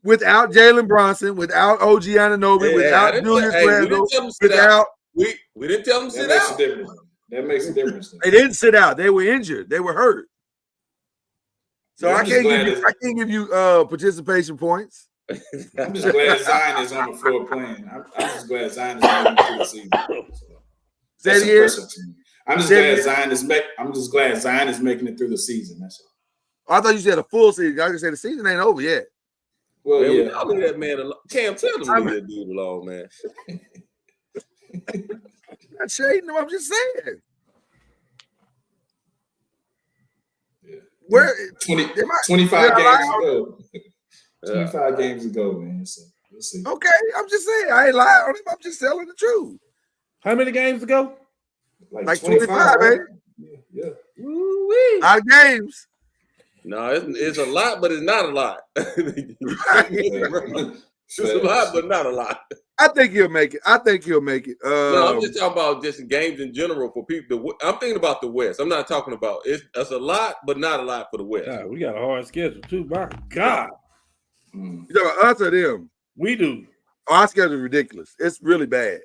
without Jalen Bronson, without OG Anunoby, without Julius Randle, without we didn't tell them to sit out. That makes a difference. They didn't sit out. They were injured. They were hurt. So Yeah, I can't give you participation points. I'm just glad Zion is on the floor playing. I'm just glad Zion is making it through the season. That's impressive to me. I'm just glad Zion is making it through the season. That's all. I thought you said a full season. I was gonna say the season ain't over yet. Well, Man, yeah. I'll leave that man alone. Cam, tell them to leave that dude alone, man. I'm not shading him. I'm just saying. Yeah. Where 25 games ago. 25 games ago, man. So we'll see. Okay, I'm just saying. I ain't lying on him. I'm just telling the truth. How many games ago? Like 25, right? Yeah. Woo-wee. A lot of games. No, it's a lot, but it's not a lot. It's a lot, but not a lot. I think he'll make it. No, I'm just talking about just games in general for people. I'm thinking about the West. I'm not talking about it's a lot, but not a lot for the West. God, we got a hard schedule too. My God, You talking about us or them? we do. Oh, our schedule is ridiculous. It's really bad.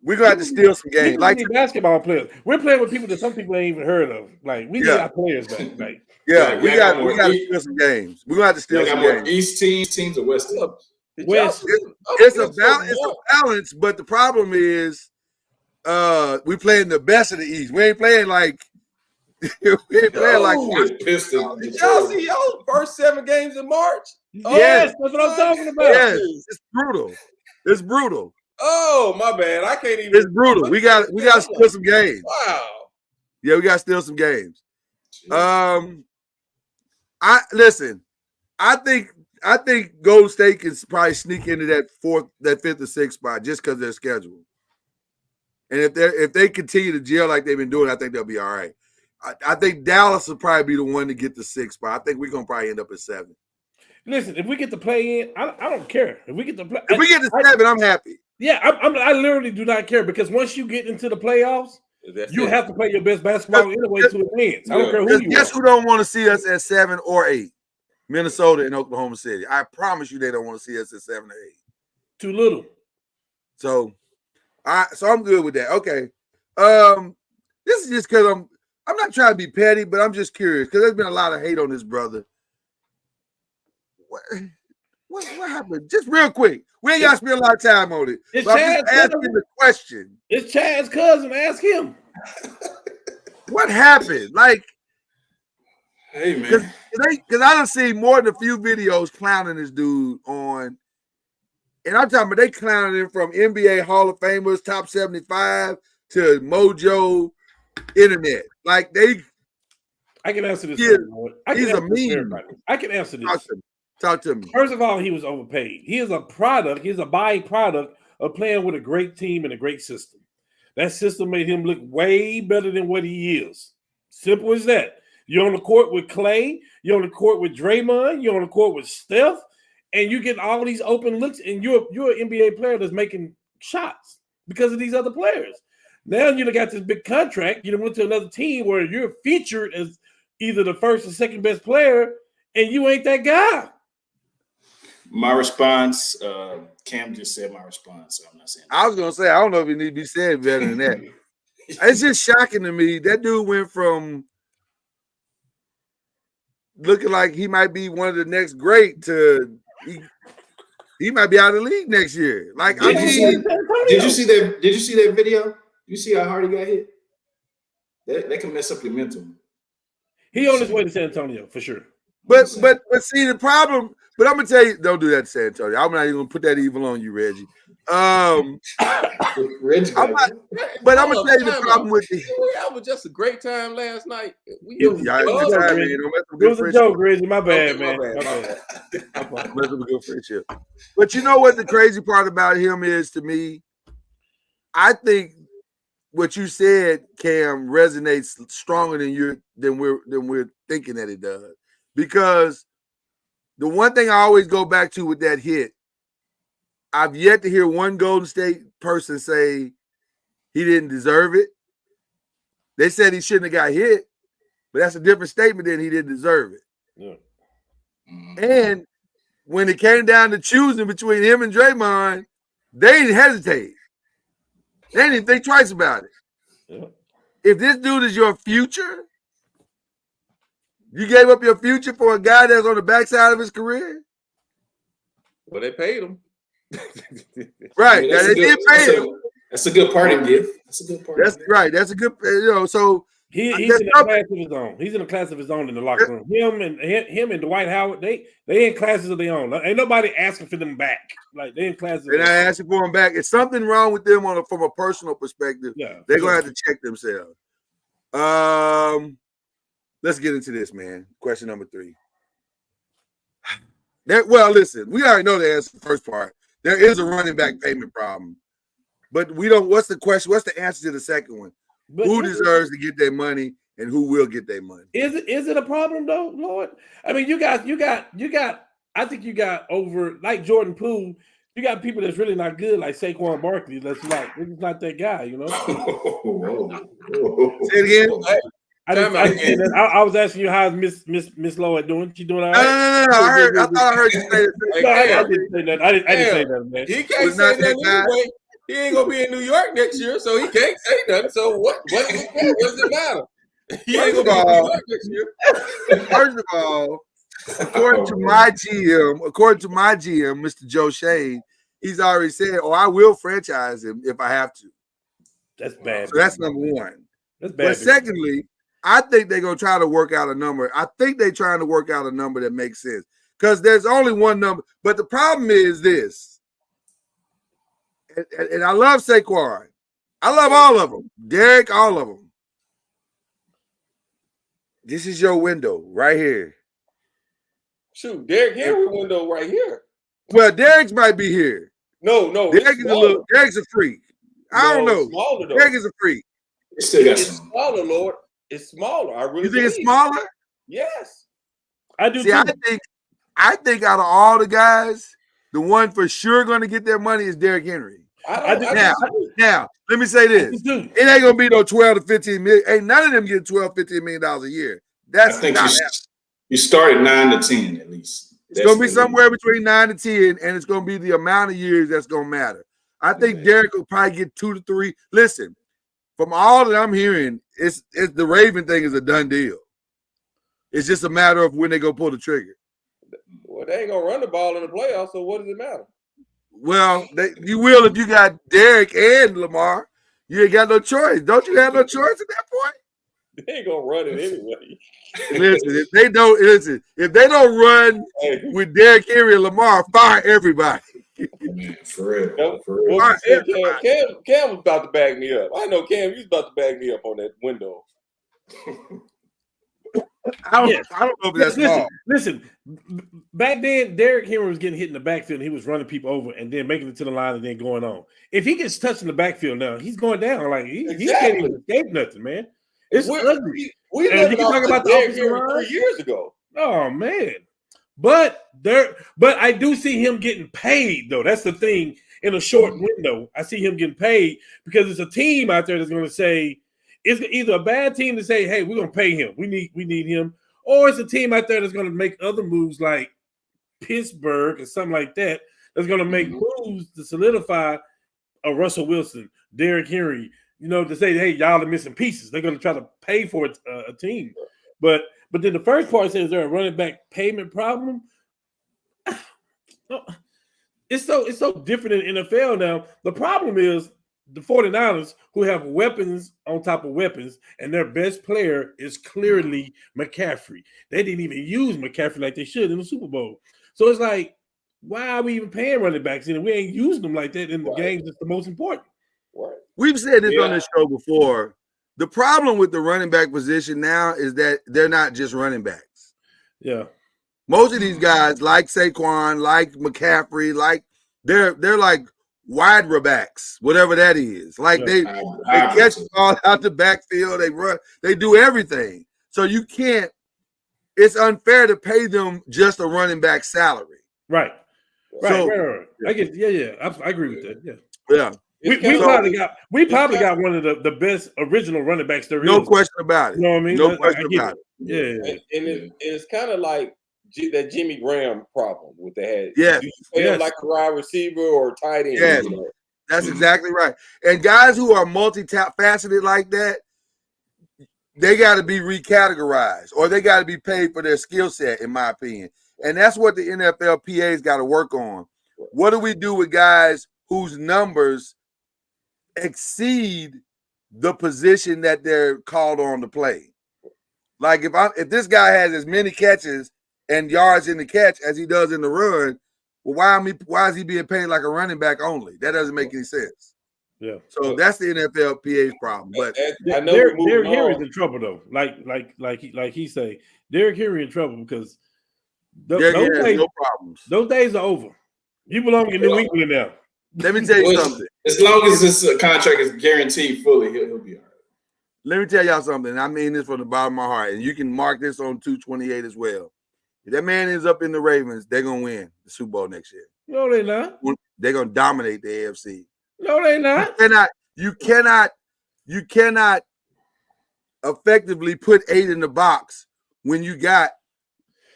We're gonna have to steal some games. Like basketball players, we're playing with people that some people ain't even heard of. Like we need our players back. Like we got to steal some games. We're gonna have to steal some games. East teams or West teams? West. It's a balance, but the problem is we playing the best of the East. We ain't playing like Did y'all see y'all first 7 games in March? Yes, that's what I'm talking about. Yes, it's brutal. It's brutal. Oh, my bad. I can't even. It's brutal. We got to steal some games. Wow. Yeah, we got to steal some games. I think Golden State can probably sneak into that 5th or 6th spot just because of their schedule. And if they continue to gel like they've been doing, I think they'll be all right. I think Dallas will probably be the one to get the 6th spot. I think we're gonna probably end up at 7. Listen, if we get to play in, I don't care. If we get to play, if we get to 7, I'm happy. Yeah, I literally do not care because once you get into the playoffs, you have to play your best basketball anyway to advance. I don't care who you are. Guess who don't want to see us at 7 or 8? Minnesota and Oklahoma City. I promise you they don't want to see us at 7 or 8. Too little. So I'm good with that. Okay. This is just because I'm not trying to be petty, but I'm just curious because there's been a lot of hate on this brother. What happened? Just real quick. We ain't got to spend a lot of time on it. It's I'm just asking the question. It's Chad's cousin. Ask him. What happened? Like, hey, man. Because I done seen more than a few videos clowning this dude on, and I'm talking about they clowning him from NBA Hall of Famers, top 75 to Mojo Internet. Like I can answer this. He's a meme. I can answer this. Talk to me. First of all, he was overpaid. He is a product. He's a byproduct of playing with a great team and a great system. That system made him look way better than what he is. Simple as that. You're on the court with Clay. You're on the court with Draymond. You're on the court with Steph, and you get all these open looks. And you're an NBA player that's making shots because of these other players. Now you got this big contract. You went to another team where you're featured as either the first or second best player, and you ain't that guy. My response, Cam just said my response, so I'm not saying that. I was gonna say, I don't know if it need to be said better than that. It's just shocking to me. That dude went from looking like he might be one of the next great to he might be out of the league next year. Like, Did you see that video? You see how hard he got hit? That can mess up your mental. He on his way to San Antonio for sure. But see the problem. But I'm gonna tell you, don't do that to San Antonio. I'm not even gonna put that evil on you, Reggie. Reggie, but I'm gonna tell you the problem with the. That was just a great time last night. It was a joke, Reggie. My bad, man. My bad. But you know what the crazy part about him is to me? I think what you said, Cam, resonates stronger than we're thinking that it does. Because the one thing I always go back to with that hit, I've yet to hear one Golden State person say he didn't deserve it. They said he shouldn't have got hit, but that's a different statement than he didn't deserve it. Yeah. And when it came down to choosing between him and Draymond, they didn't hesitate. They didn't even think twice about it. Yeah. If this dude is your future, you gave up your future for a guy that's on the backside of his career? Well, they paid him. Right. Yeah, they did pay him. That's a good parting gift. That's a good parting gift. Right. That's a good, so he's in a class of his own. He's in a class of his own in the locker room. Him and Dwight Howard, they in classes of their own. Ain't nobody asking for them back. Like they in classes. They're not asking for them back. It's something wrong with them from a personal perspective. Yeah. They're gonna have to check themselves. Let's get into this, man. Question number 3. Well, listen, we already know the answer to the first part. There is a running back payment problem. But we don't. What's the question? What's the answer to the second one? But who deserves to get their money and who will get their money? Is it a problem though, Lord? I mean, you got. I think you got over like Jordan Poole. You got people that's really not good, like Saquon Barkley. That's like he's not that guy, you know. Say it again. I was asking you how's Miss Lloyd doing? She doing all right? No. I thought I heard you say that. I didn't say that. I didn't say that, man. He can't say nothing anyway. He ain't gonna be in New York next year, so he can't say nothing. So what does it matter? He ain't gonna be in New York next year. First of all, according to my GM, Mr. Joe Shane, he's already said, I will franchise him if I have to. That's bad. So that's number one. That's bad. But secondly, I think they're going to try to work out a number. I think they're trying to work out a number that makes sense because there's only one number. But the problem is this, and I love Saquon. I love all of them. Derek, all of them. This is your window right here. Shoot, Derek Henry window right here. Well, Derek's might be here. No. Derek's a freak. I don't know. Smaller, though. Derek is a freak. It's smaller, Lord. It's smaller. I really You think it's smaller? Yes. I do. See, I think out of all the guys, the one for sure going to get their money is Derrick Henry. Now, let me say this. It ain't going to be no 12 to 15 million. Ain't none of them getting 12, 15 million dollars a year. That's I think not you start at 9 to 10 at least. It's going to be somewhere between 9 to 10, and it's going to be the amount of years that's going to matter. I think Derek will probably get 2 to 3. Listen, from all that I'm hearing, it's the Raven thing is a done deal. It's just a matter of when they go pull the trigger. Well, they ain't gonna run the ball in the playoffs, so what does it matter? Well, you will if you got Derek and Lamar. You ain't got no choice. Don't you have no choice at that point? They ain't gonna run it anyway. Listen, if they don't run with Derrick Henry and Lamar, fire everybody. Man, for real. Cam was about to back me up. I know Cam, you was about to back me up on that window. I don't know if that's small. Listen, back then, Derrick Henry was getting hit in the backfield and he was running people over and then making it to the line and then going on. If he gets touched in the backfield now, he's going down. Like he can't even escape nothing, man. It's ugly. We talk about Derrick Henry 3 years ago. Oh man. But I do see him getting paid, though. That's the thing. In a short window, I see him getting paid because there's a team out there that's going to say it's either a bad team to say, "Hey, we're going to pay him. We need him," or it's a team out there that's going to make other moves like Pittsburgh or something like that that's going to make moves to solidify a Russell Wilson, Derrick Henry, to say, hey, y'all are missing pieces. They're going to try to pay for a team. But then the first part says there a running back payment problem. It's so different in NFL now. The problem is the 49ers, who have weapons on top of weapons, and their best player is clearly McCaffrey. They didn't even use McCaffrey like they should in the Super Bowl. So it's like, why are we even paying running backs? And we ain't using them like that in the games that's the most important. Right. We've said this on this show before. The problem with the running back position now is that they're not just running backs. Yeah. Most of these guys, like Saquon, like McCaffrey, like they're like wide backs, whatever that is. Like they catch the ball out the backfield, they run, they do everything. So you can't. It's unfair to pay them just a running back salary. Right. So, Right. I get. Yeah. I agree with that. Yeah. Yeah. We probably got one of the best original running backs there is. No question about it. You know what I mean? No question about it. Yeah. And it's kind of like that Jimmy Graham problem with the head. Yes. Do you pay him like a wide receiver or tight end? Yes. That's exactly right. And guys who are multi-faceted like that, they got to be recategorized or they got to be paid for their skill set, in my opinion. And that's what the NFLPA's got to work on. What do we do with guys whose numbers exceed the position that they're called on to play? Like if this guy has as many catches and yards in the catch as he does in the run, well, why is he being paid like a running back only? That doesn't make any sense. Yeah. So that's the NFLPA's problem. But I know Derrick Henry's in trouble though. Like he say, Derrick Henry in trouble because those days are over. You belong in New England now. Let me tell you something. As long as this contract is guaranteed fully, he'll be all right. Let me tell y'all something. I mean this from the bottom of my heart, and you can mark this on 228 as well. If that man ends up in the Ravens, they're gonna win the Super Bowl next year. No, they're not. They're gonna dominate the AFC. No, they're not. You cannot effectively put 8 in the box when you got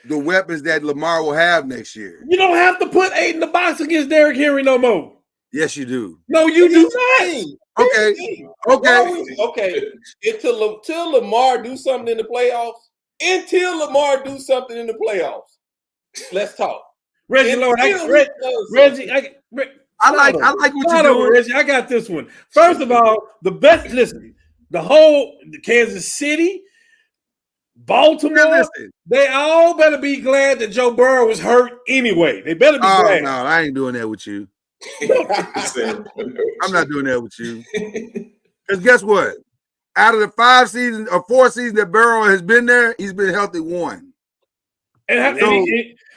the weapons that Lamar will have next year. You don't have to put 8 in the box against Derrick Henry no more. Yes, you do. No, you do not. Okay. Until Lamar do something in the playoffs. Let's talk. Reggie, Lord, Reggie, I like what you're doing. Reggie, I got this one. First of all, the Kansas City, Baltimore, they all better be glad that Joe Burrow was hurt anyway. They better be glad. No, I ain't doing that with you. I'm not doing that with you. Because guess what? Out of the 5 seasons or 4 seasons that Burrow has been there, he's been healthy 1.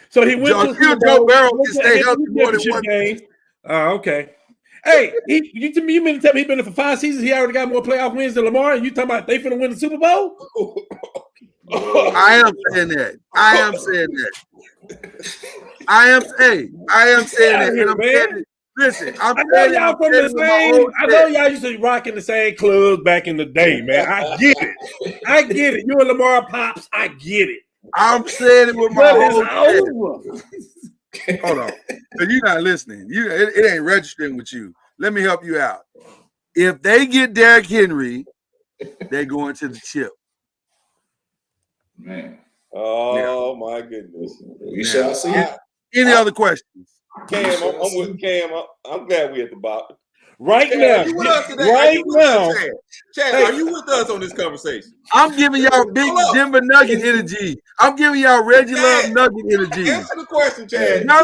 So he went to Joe Burrow can stay healthy more than 1 game. Okay. Hey, you mean to tell me he's been there for 5 seasons? He already got more playoff wins than Lamar, and you talking about they finna win the Super Bowl? I am saying that. I am saying that. Listen, I know y'all used to rock in the same clubs back in the day, man. I get it. You and Lamar pops, I get it. I'm saying it with my whole chest. Hold on. You're not listening. It ain't registering with you. Let me help you out. If they get Derrick Henry, they're going to the chip. Man. Oh, my goodness. We shall see. Any other questions? Cam, I'm with Cam. I'm glad we're at the bottom. Right now. You with us today? Right now. Chad, are you with us on this conversation? I'm giving y'all big Denver Nugget energy. I'm giving y'all Reggie Love Nugget energy. Answer the question, Chad. No.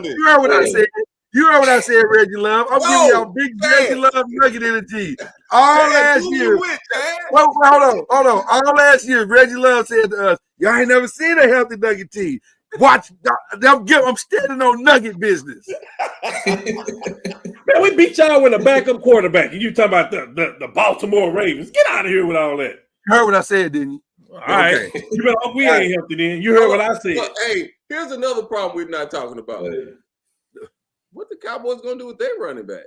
You heard what I said. Reggie Love. I'm giving y'all big Reggie Love Nugget energy. All last year. Hold on. All last year, Reggie Love said to us, y'all ain't never seen a healthy Nugget team. Watch, I'm standing on Nugget business. Man, we beat y'all with a backup quarterback, and you talking about the Baltimore Ravens. Get out of here with all that. You heard what I said, didn't you? All right. We ain't healthy then. You heard what I said. Hey, here's another problem we're not talking about. What the Cowboys gonna do with their running back?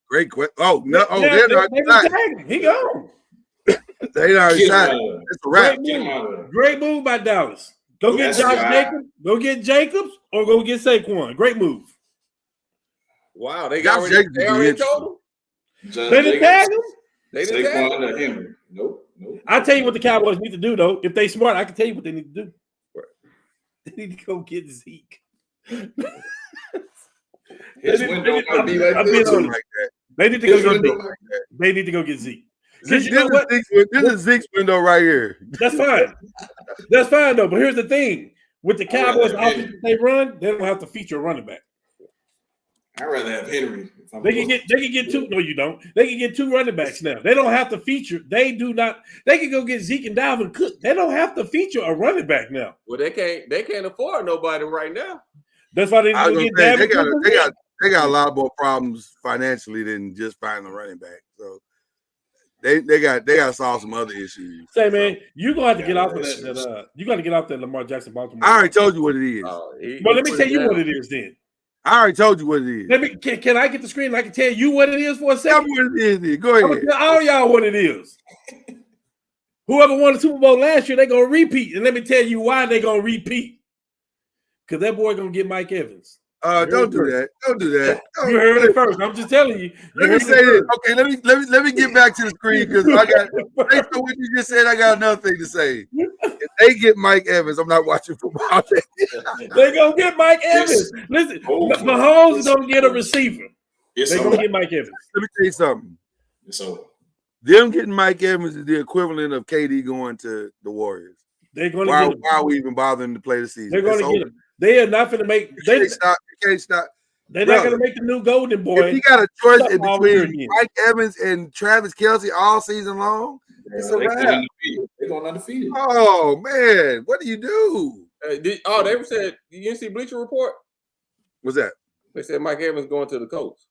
Great question. Oh, no. Oh, they're not. He gone. They already signed. It's a wrap. Great move by Dallas. Go get That's Josh right. Jacobs. Go get Jacobs or go get Saquon. Great move. Wow, they Josh already, Jacobs they would be already interesting. told him. Just They didn't tag him. They didn't tag him. Saquon or Henry. Nope. I'll tell you what the Cowboys need to do, though. If they smart, I can tell you what they need to do. Right. They need to go get Zeke. His window might be like I'm this. being Something honest. like that. They need to His go get window Zeke. like that. They need to go get Zeke. 'Cause This you know what? is Zeke's window right here. That's fine. That's fine, though. But here's the thing. With the Cowboys offense they run, they don't have to feature a running back. I'd rather have Henry. If I'm They can get two. No, you don't. They can get 2 running backs now. They don't have to feature. They do not. They can go get Zeke and Dalvin Cook. They don't have to feature a running back now. Well, they can't afford nobody right now. That's why they I was need to gonna get say, Dalvin Cook. they got a lot more problems financially than just finding a running back. So they got to solve some other issues. Say, man, you're gonna have to Yeah, get off of that's that. You got to get off that Lamar Jackson Baltimore. I already told you what it is. Well, let me tell you what it is then. I already told you what it is. Let me. Can I get the screen? And I can tell you what it is for a Tell second. me what it is. Then. Go I'm ahead. gonna tell all y'all what it is. Whoever won the Super Bowl last year, they're gonna repeat, and let me tell you why they're gonna repeat. Because that boy gonna get Mike Evans. Don't do that. Don't do that. You heard it first. I'm just telling you. Let me say this. Okay, let me get back to the screen because I got based on what you just said, I got another thing to say. If they get Mike Evans, I'm not watching football. They're gonna get Mike Evans. Listen, Mahomes is gonna get a receiver. They're gonna get Mike Evans. Let me tell you something. It's over. Them getting Mike Evans is the equivalent of KD going to the Warriors. They're gonna Why get him. are we even bothering to play the season? They're gonna It's get over. him. They are not gonna make. You can't stop. They're Brother, not gonna make the new golden boy. If you got a choice Stop all over between again. Mike Evans and Travis Kelce all season long, it's a They're wrap. going undefeated. Oh man, what do you do? They said you didn't see Bleacher Report. What's that? They said Mike Evans going to the Colts.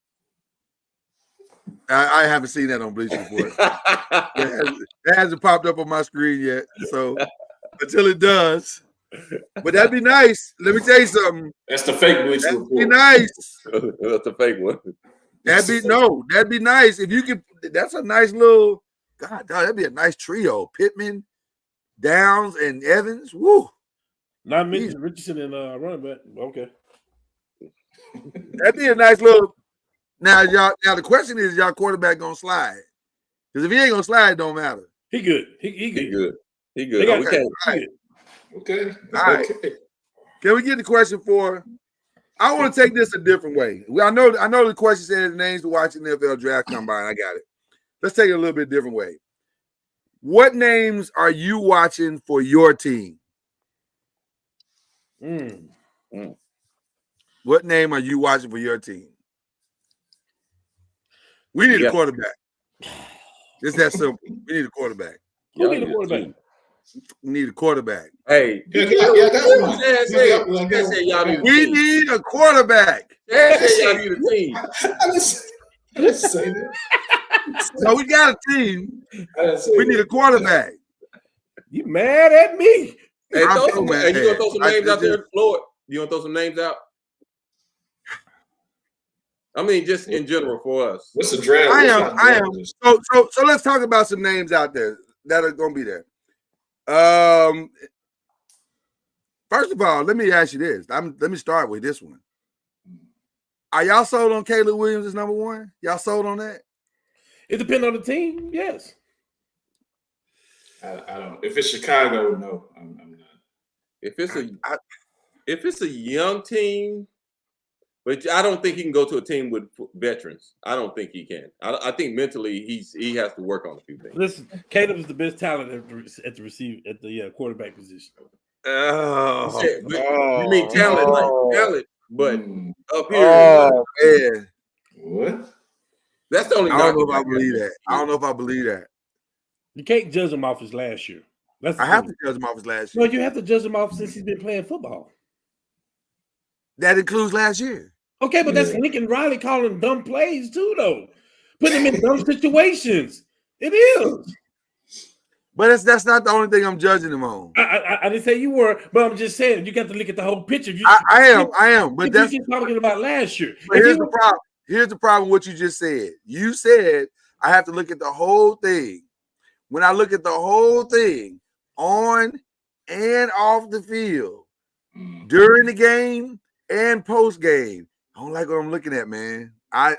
I haven't seen that on Bleacher Report. That hasn't popped up on my screen yet. So until it does, but that'd be nice. Let me tell you something. That's the fake Bleacher That'd be Report. nice. That's a fake one. That'd be nice if you could. That's a nice little. God, that'd be a nice trio. Pittman, Downs, and Evans. Woo. Not mentioning Richardson and running back. Okay. That'd be a nice little. Now, y'all. Now the question is, y'all quarterback gonna slide? Because if he ain't gonna slide, it don't matter. He good. He He good. good. He They good. got- We can't. Right. Okay. All right. Okay. Can we get the question for? I want to take this a different way. I know the question says names to watch in the NFL draft combine. I got it. Let's take it a little bit different way. What names are you watching for your team? What name are you watching for your team? We need a quarterback. It's that simple. We need a quarterback. Who need a quarterback? We need a quarterback. Hey, Yeah, I got one. Chad said y'all need a We team. need a quarterback. Chad said y'all need a team. I didn't say that. So we got a team. I didn't say We that. need a quarterback. You mad at me? Hey, I'm throw so some, mad. hey, you gonna throw some names I out there, Floyd? You gonna throw some names out? I mean, just in general for us. What's the draft? I What's am. our draft? So let's talk about some names out there that are going to be there. First of all, let me ask you this. Let me start with this one. Are y'all sold on Caleb Williams as number one? Y'all sold on that? It depends on the team. Yes. I don't. If it's Chicago, no, I'm not. If it's a young team, but I don't think he can go to a team with veterans. I don't think he can. I think mentally he has to work on a few things. Listen, Caleb is the best talent at the quarterback position. You mean talent, like talent, but up here. Oh man, What? That's the only. I don't know if I believe that. I don't know if I believe that. You can't judge him off his last year. That's the I have thing. to judge him off his last No, year. you have to judge him off since he's been playing football. That includes last year. Okay, but that's Lincoln Riley calling dumb plays too, though. Putting him in dumb situations. It is. But that's not the only thing I'm judging him on. I didn't say you were, but I'm just saying you got to look at the whole picture. I am. But that's you're talking about last year. But here's the problem. Here's the problem with what you just said. You said I have to look at the whole thing. When I look at the whole thing on and off the field, during the game and post game. I don't like what I'm looking at, man. I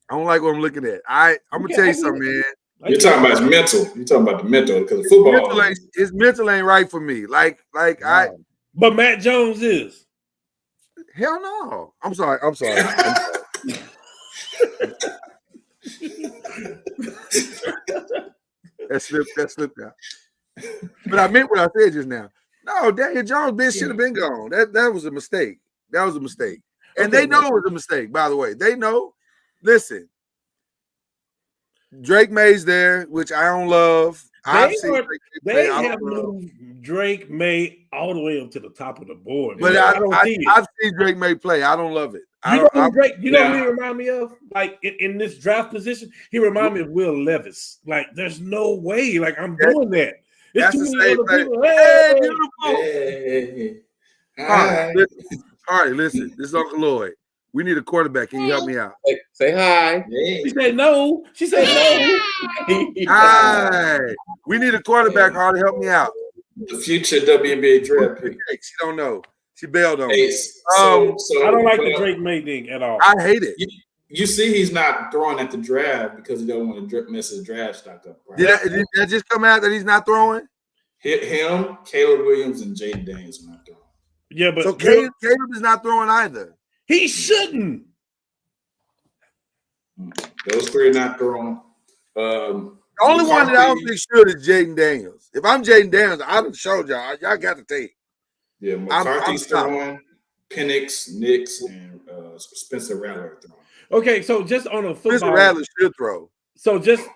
don't like what I'm looking at. I'm gonna tell you something, man. You're talking about his mental. You're talking about the mental because football. His mental ain't right for me. But Matt Jones is. Hell no. I'm sorry. That slipped out. But I meant what I said just now. No, Daniel Jones should have been gone. That was a mistake. That was a mistake. And they know it was a mistake, by the way. They know. Listen, Drake May's there, which I don't love. They have moved Drake May all the way up to the top of the board. But I've seen Drake May play. I don't love it. You know what he remind me of? Like in this draft position, he remind me of Will Levis. Like, there's no way. Like, I'm doing that. It's too many other people. Hey, beautiful. All right, listen. This is Uncle Lloyd. We need a quarterback. Can you help me out? Say hi. She said no. She said no. Hi. We need a quarterback. Hardy, help me out. The future WNBA draft pick. She don't know. She bailed on me. Hey, so I don't like the Drake May thing at all. I hate it. You see, he's not throwing at the draft because he don't want to mess his draft stock up. Right? Did that just come out that he's not throwing? Him, Caleb Williams, and Jaden Daniels are not throwing. Yeah, but so Caleb is not throwing either. He shouldn't. Those three are not throwing. The only one that I don't think should is Jaden Daniels. If I'm Jaden Daniels, I done showed y'all. Y'all got to take. Yeah, McCarthy's throwing, Penix, Nix, and Spencer Rattler throwing. Okay, so just on a football, Spencer Rattler should throw. So just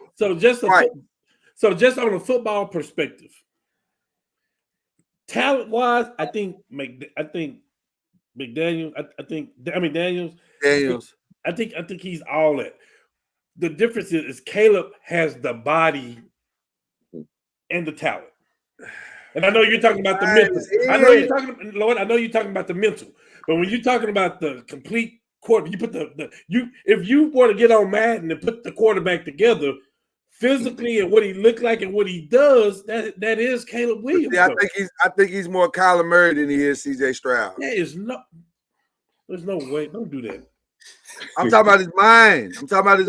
on a football perspective, talent-wise, I think Daniels. I think he's all that. The difference is Caleb has the body and the talent. And I know you're talking about the mental. I know you're talking about the mental. But when you're talking about the complete quarter, you put if you were to get on Madden and put the quarterback together physically and what he looked like and what he does, that is Caleb Williams. Yeah, I think he's more Kyler Murray than he is CJ Stroud. There's no way. Don't do that. I'm talking about his mind. He's talking about his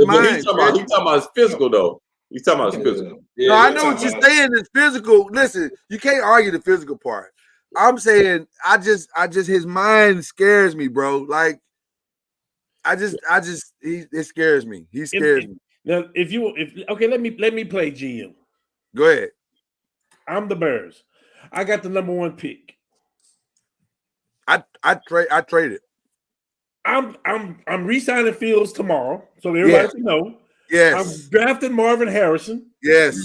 physical, though. He's talking about his physical. Yeah, no, I know what you're saying is physical. Listen, you can't argue the physical part. I'm saying his mind scares me, bro. Like, it scares me. He scares me. Now, let me play GM. Go ahead. I'm the Bears. I got the number 1 pick. I traded. I'm re-signing Fields tomorrow, so everybody can know. Yes. I'm drafting Marvin Harrison. Yes.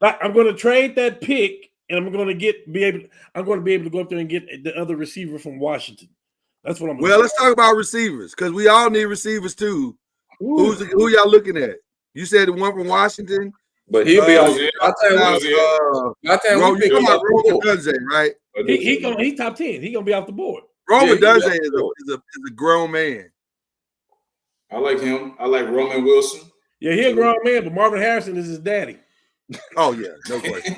I'm going to trade that pick, and I'm going to be able to go up there and get the other receiver from Washington. That's what I'm. Well, let's talk about receivers because we all need receivers too. Who y'all looking at? You said the one from Washington, but he'll be on. Roman Dunze, right? He's top 10. He's gonna be off the board. Roman Dunze is a grown man. I like him. I like Roman Wilson. Yeah, he's a grown man, but Marvin Harrison is his daddy. Oh yeah, no question.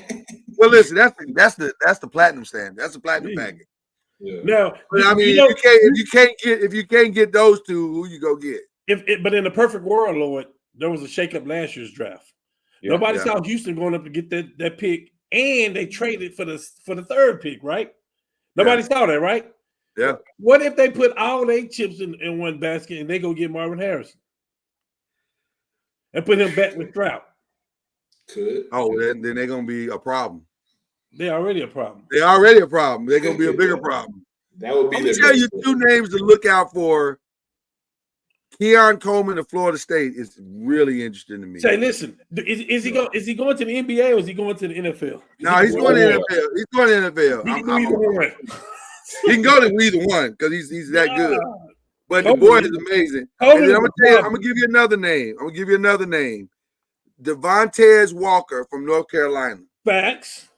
Well, listen, that's the platinum standard. That's the platinum package. Yeah. Now, but I mean, if you can't get those two, who you go get? But in the perfect world, Lord, there was a shakeup last year's draft. Yeah, nobody saw Houston going up to get that pick, and they traded for the 3rd pick, right? Nobody saw that, right? Yeah. What if they put all 8 chips in one basket and they go get Marvin Harrison and put him back with Stroud? Could. Oh, then they're gonna be a problem. They're already a problem. They're already a problem. They're gonna be a bigger problem. That would be. Let me tell you 2 names to look out for. Keon Coleman of Florida State is really interesting to me. Say, listen, is he going to the NBA or is he going to the NFL? No, he's going to the NFL. He's going to the NFL. He can go to either one because he's that good. But the boy is amazing. And then I'm gonna give you another name. Devontae Walker from North Carolina. Facts.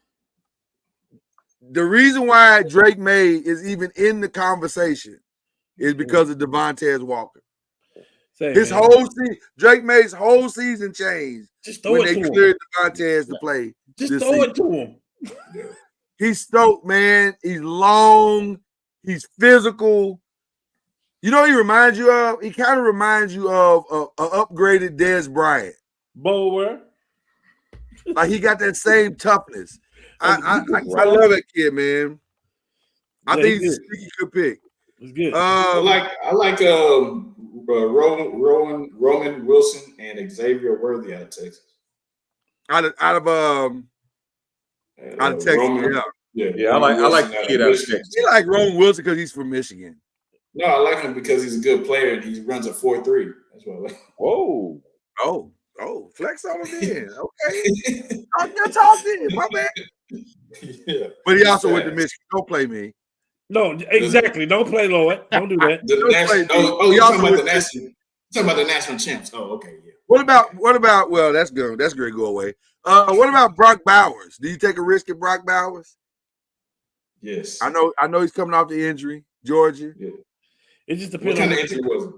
The reason why Drake May is even in the conversation is because of Devontae Walker. Drake May's whole season changed when they cleared Devontae to play. Just throw it to him. He's stoked, man. He's long. He's physical. You know what he reminds you of? He kind of reminds you of an upgraded Dez Bryant. Bower. Like he got that same toughness. I love that kid, man. I think he's a sneaky good pick. It's good. I like Roman Wilson and Xavier Worthy out of Texas. Out of Texas, Roman, yeah. I like the kid out of Texas. He like Roman Wilson because he's from Michigan. No, I like him because he's a good player and he runs a 4.3. That's what I like. Whoa. Oh, flex on him then. Okay. Talk then, my man. Yeah. But he also went to Michigan. Don't play me. No, exactly. Don't play Lloyd. Don't do that. You're talking about the national. You're talking about the national champs. Oh, okay, yeah. What about? Well, that's good. That's great. Go away. What about Brock Bowers? Do you take a risk at Brock Bowers? Yes. I know he's coming off the injury, Georgia. Yeah. It just depends. What kind of injury was it?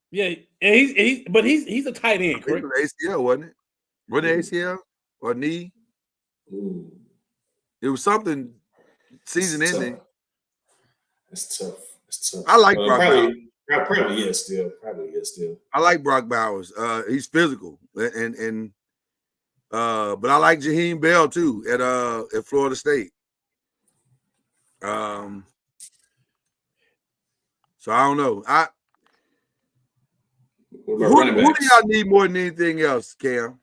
Yeah, and he's a tight end, correct? It was ACL, wasn't it? Was it ACL or knee? Ooh. It was something season ending. It's tough. I like Brock Bowers. Probably is still. I like Brock Bowers. He's physical, and but I like Jaheim Bell too at Florida State. So I don't know. Who do y'all need more than anything else, Cam?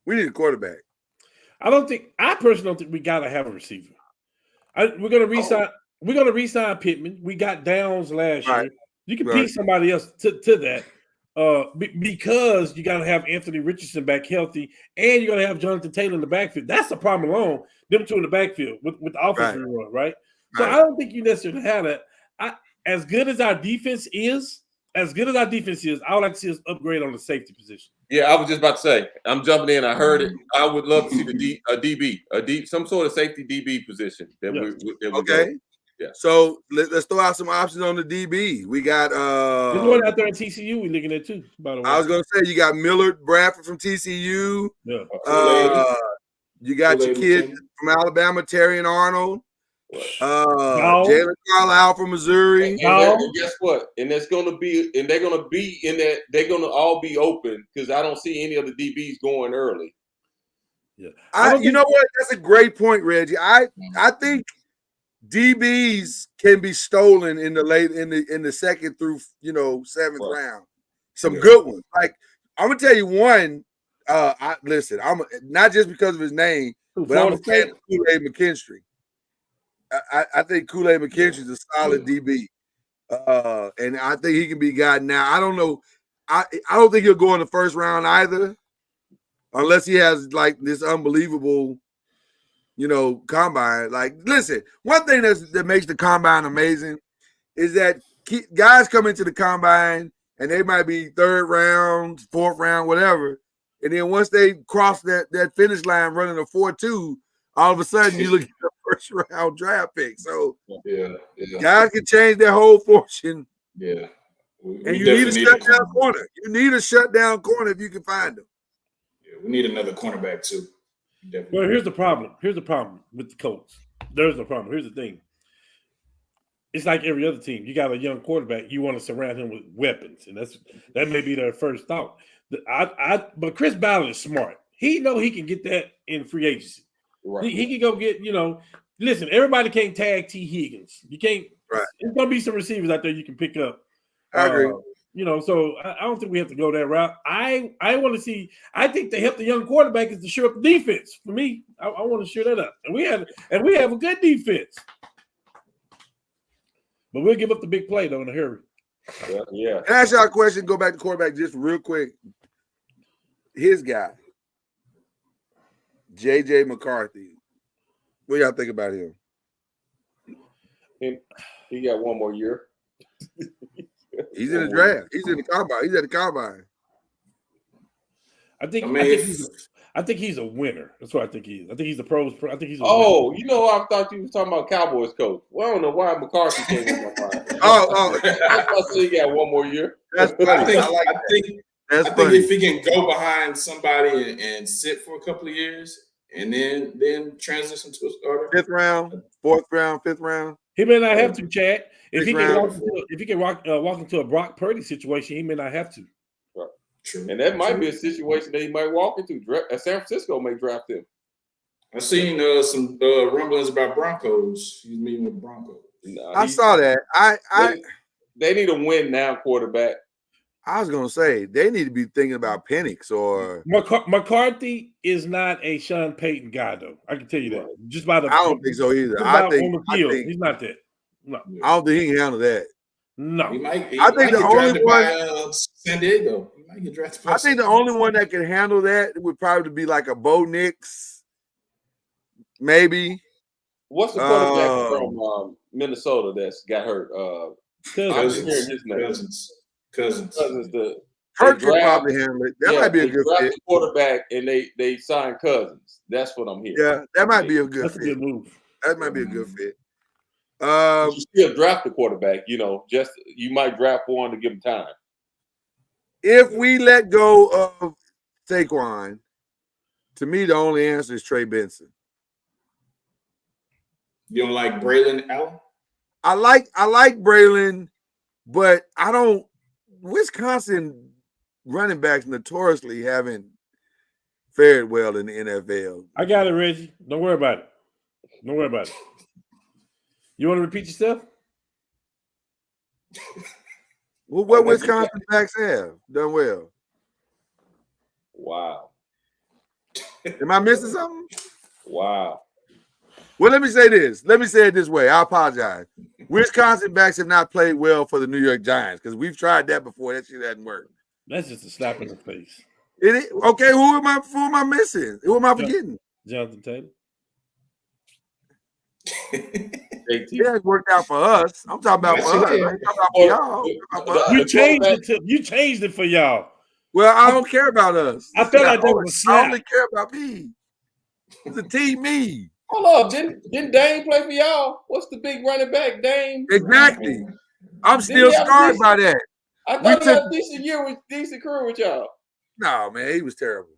We need a quarterback. I personally don't think we gotta have a receiver. We're gonna resign. We're gonna resign Pittman. We got Downs last year. You can pick somebody else to that. Because you got to have Anthony Richardson back healthy, and you're going to have Jonathan Taylor in the backfield. That's the problem alone. Them two in the backfield with the offensive run, right? So I don't think you necessarily have that. As good as our defense is, I would like to see us upgrade on the safety position. Yeah, I was just about to say. I'm jumping in. I heard it. I would love to see some sort of safety DB position. Okay. Yeah. So let's throw out some options on the DB. We got there's one out there at TCU we're looking at too, by the way. I was gonna say you got Millard Bradford from TCU. Yeah. You got your kid from Alabama, Terrion Arnold. Jalen Carlisle from Missouri. And guess what? And they're gonna be in that. They're gonna all be open because I don't see any of the DBs going early. Yeah. You know what? That's a great point, Reggie. I think DBs can be stolen in the second through seventh round. Some good ones. Like I'm gonna tell you one. I'm not just because of his name, but I'm a fan of Kool-Aid McKinstry. I think Kool-Aid McKinstry is a solid DB, and I think he can be gotten now. I don't know. I don't think he'll go in the first round either, unless he has like this unbelievable. Combine. Like, listen, one thing that makes the combine amazing is that guys come into the combine and they might be third round, fourth round, whatever. And then once they cross that finish line running a 4.2, all of a sudden you look at the first round draft pick. So guys can change their whole fortune. Yeah. And you need a shutdown corner. You need a shutdown corner if you can find them. Yeah, we need another cornerback too. Definitely. Well, here's the problem. Here's the problem with the Colts. There's no problem. Here's the thing. It's like every other team. You got a young quarterback. You want to surround him with weapons, and that may be their first thought. But Chris Ballard is smart. He know he can get that in free agency. Right. He can go get. Listen, everybody can't tag T. Higgins. You can't. Right. There's gonna be some receivers out there you can pick up. I agree. So I don't think we have to go that route. I want to see. I think they help the young quarterback is to shore up the defense. For me, I want to shore that up, and we have a good defense. But we'll give up the big play though in a hurry. Yeah. Can I ask y'all a question? Go back to quarterback just real quick. His guy, J.J. McCarthy. What y'all think about him? He got one more year. He's in the draft. He's in the combine. He's at the combine. I think he's a winner. That's what I think he is. I think he's a pros. I think he's a winner. I thought you was talking about Cowboys coach. Well, I don't know why McCarthy came in my mind. I thought he got one more year. That's funny. I think if he can go behind somebody and sit for a couple of years and then transition to a starter. 5th round, 4th round, 5th round. He may not have to, Chad. If he can round. walk into a Brock Purdy situation, he may not have to. True. And that might be a situation that he might walk into. San Francisco may draft him. I've seen some rumblings about Broncos. He's meeting with Broncos. I saw that. They need a win now quarterback. I was gonna say they need to be thinking about Penix or McCarthy is not a Sean Payton guy, though. I can tell you that. Just by the I don't think so either. I think he's not that. No, I don't think he can handle that. no. I think the only one San Diego. He might get drafted. I think the only one that can handle that would probably be like a Bo Nix, maybe. What's the quarterback from Minnesota that's got hurt? Cousins. Hurt could probably handle it. That might be a good fit. Quarterback, and they signed Cousins. That's what I'm hearing. Yeah, that might be a good That's fit. a good move. That might be a good fit. You still draft the quarterback, just you might draft one to give him time. If we let go of Saquon, to me, the only answer is Trey Benson. You don't like Braylon Allen? I like Braylon, but I don't. Wisconsin running backs notoriously haven't fared well in the NFL. I got it, Reggie. Don't worry about it. You want to repeat yourself? Well, what Wisconsin backs have done well? Wow. Am I missing something? Wow. Well, let me say this. Let me say it this way. I apologize. Wisconsin backs have not played well for the New York Giants because we've tried that before. That shit hasn't worked. That's just a slap in the face. Okay, who am I missing? Who am I forgetting? Jonathan Taylor. It has worked out for us. I'm talking about for us. I ain't talking about for y'all. I'm talking about for us. You changed it for y'all. Well, I don't care about us. I felt like that was a slap. I only care about me. It's a team me. Hold up, didn't Dame play for y'all? What's the big running back, Dame? Exactly. I'm still scarred by that. I thought he had a decent year with decent career with y'all. No, man, he was terrible.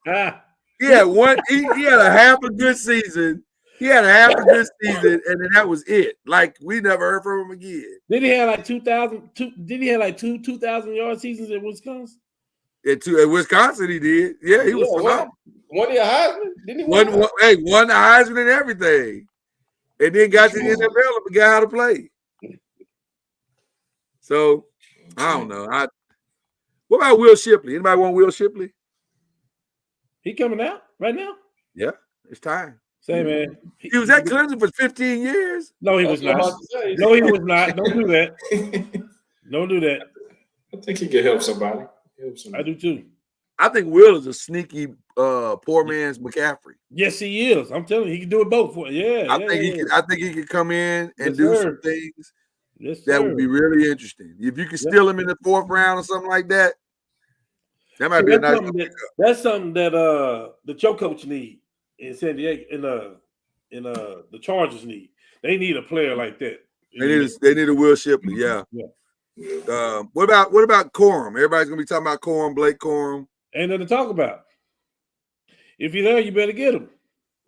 Ah, He had one. He had a half a good season. He had a half a good season, and then that was it. Like we never heard from him again. did he have like 2,000? Did he have like 2,000-yard seasons in Wisconsin? At Wisconsin, he did. Yeah, he was phenomenal. Won he a Heisman? Didn't he Won the Heisman and everything, and then got to the NFL and forgot how to play. So I don't know. What about Will Shipley? Anybody want Will Shipley? He coming out right now? Yeah, it's time. Say, man. He was at Clemson for 15 years. No, he was not. No, he was not. Don't do that. Don't do that. I think he can help somebody. I do too. I think Will is a sneaky poor man's McCaffrey. Yes, he is. I'm telling you, he can do it both. Yeah, I think he could come in and do some things that would be really interesting. If you could steal him in the 4th round or something like that, that might be a nice pickup. That's something that the Joe coach need in San Diego in the Chargers need. They need a player like that. They need a Will Shipley, yeah. What about Corum? Everybody's gonna be talking about Corum, Blake Corum. Ain't nothing to talk about. If you're there, you better get him.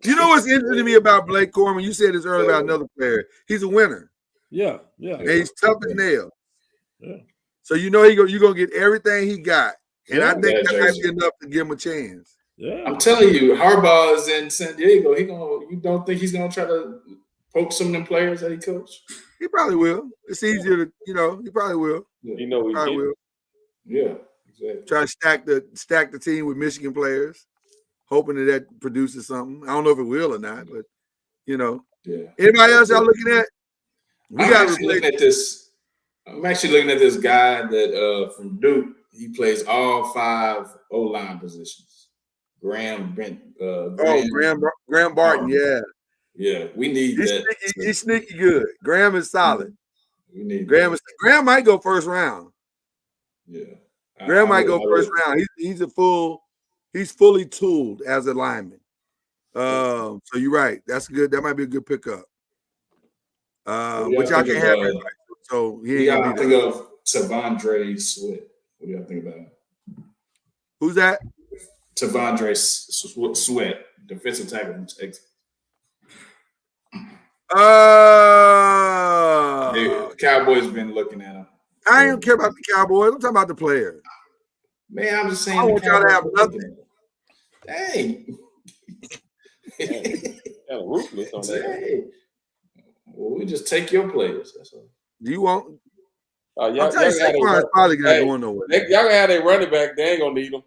You know what's interesting to me about Blake Corum? You said this earlier about another player. He's a winner. Yeah. And he's tough as nails. Yeah. So you're gonna get everything he got. And I think that might be enough to give him a chance. Yeah. I'm telling you, Harbaugh is in San Diego. You don't think he's gonna try to poke some of them players that he coached? He probably will. It's easier to, he probably will. He probably will. Yeah, exactly. Try to stack the team with Michigan players, hoping that produces something. I don't know if it will or not, but Yeah. Anybody else y'all looking at? I'm actually looking at this guy that from Duke. He plays all 5 O-line positions. Graham Barton. Yeah, we need that. He's sneaky good. Graham is solid. We need Graham might go 1st round. Yeah, Graham might go 1st round. He's fully tooled as a lineman. So you're right. That's good. That might be a good pickup. Which I can have. So he ain't gonna be think of Tavondre Sweat. What do y'all think about him? Who's that? T'Vondre Sweat, defensive tackle from Texas. The Cowboys been looking at him. I don't care about the Cowboys. I'm talking about the player. Man, I'm just saying. I want y'all to have nothing. Dang. Ruthless on that. Dang. Well, we just take your players. That's all. Do you want? Y'all, I'm telling you, Saquon's probably not going nowhere. Y'all can have their running back. They ain't gonna need them.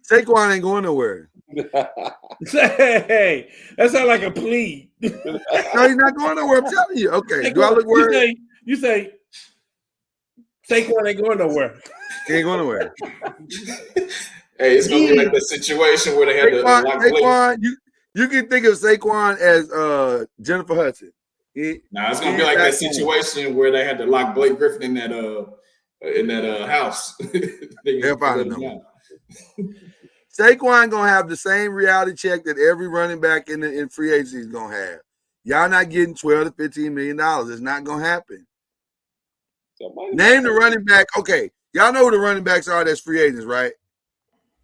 Saquon ain't going nowhere. Hey, that sounds like a plea. No, he's not going nowhere. I'm telling you. Okay. Do I look worried? You say Saquon ain't going nowhere. He ain't going nowhere. Hey, it's gonna be like the situation where they had Saquon, you can think of Saquon as Jennifer Hudson. Nah, it's gonna be like that situation where they had to lock Blake Griffin in that house. They'll find him. Saquon gonna have the same reality check that every running back in free agency is gonna have. Y'all not getting $12 to $15 million. It's not gonna happen. Name the running back. Okay, y'all know who the running backs are that's free agents, right?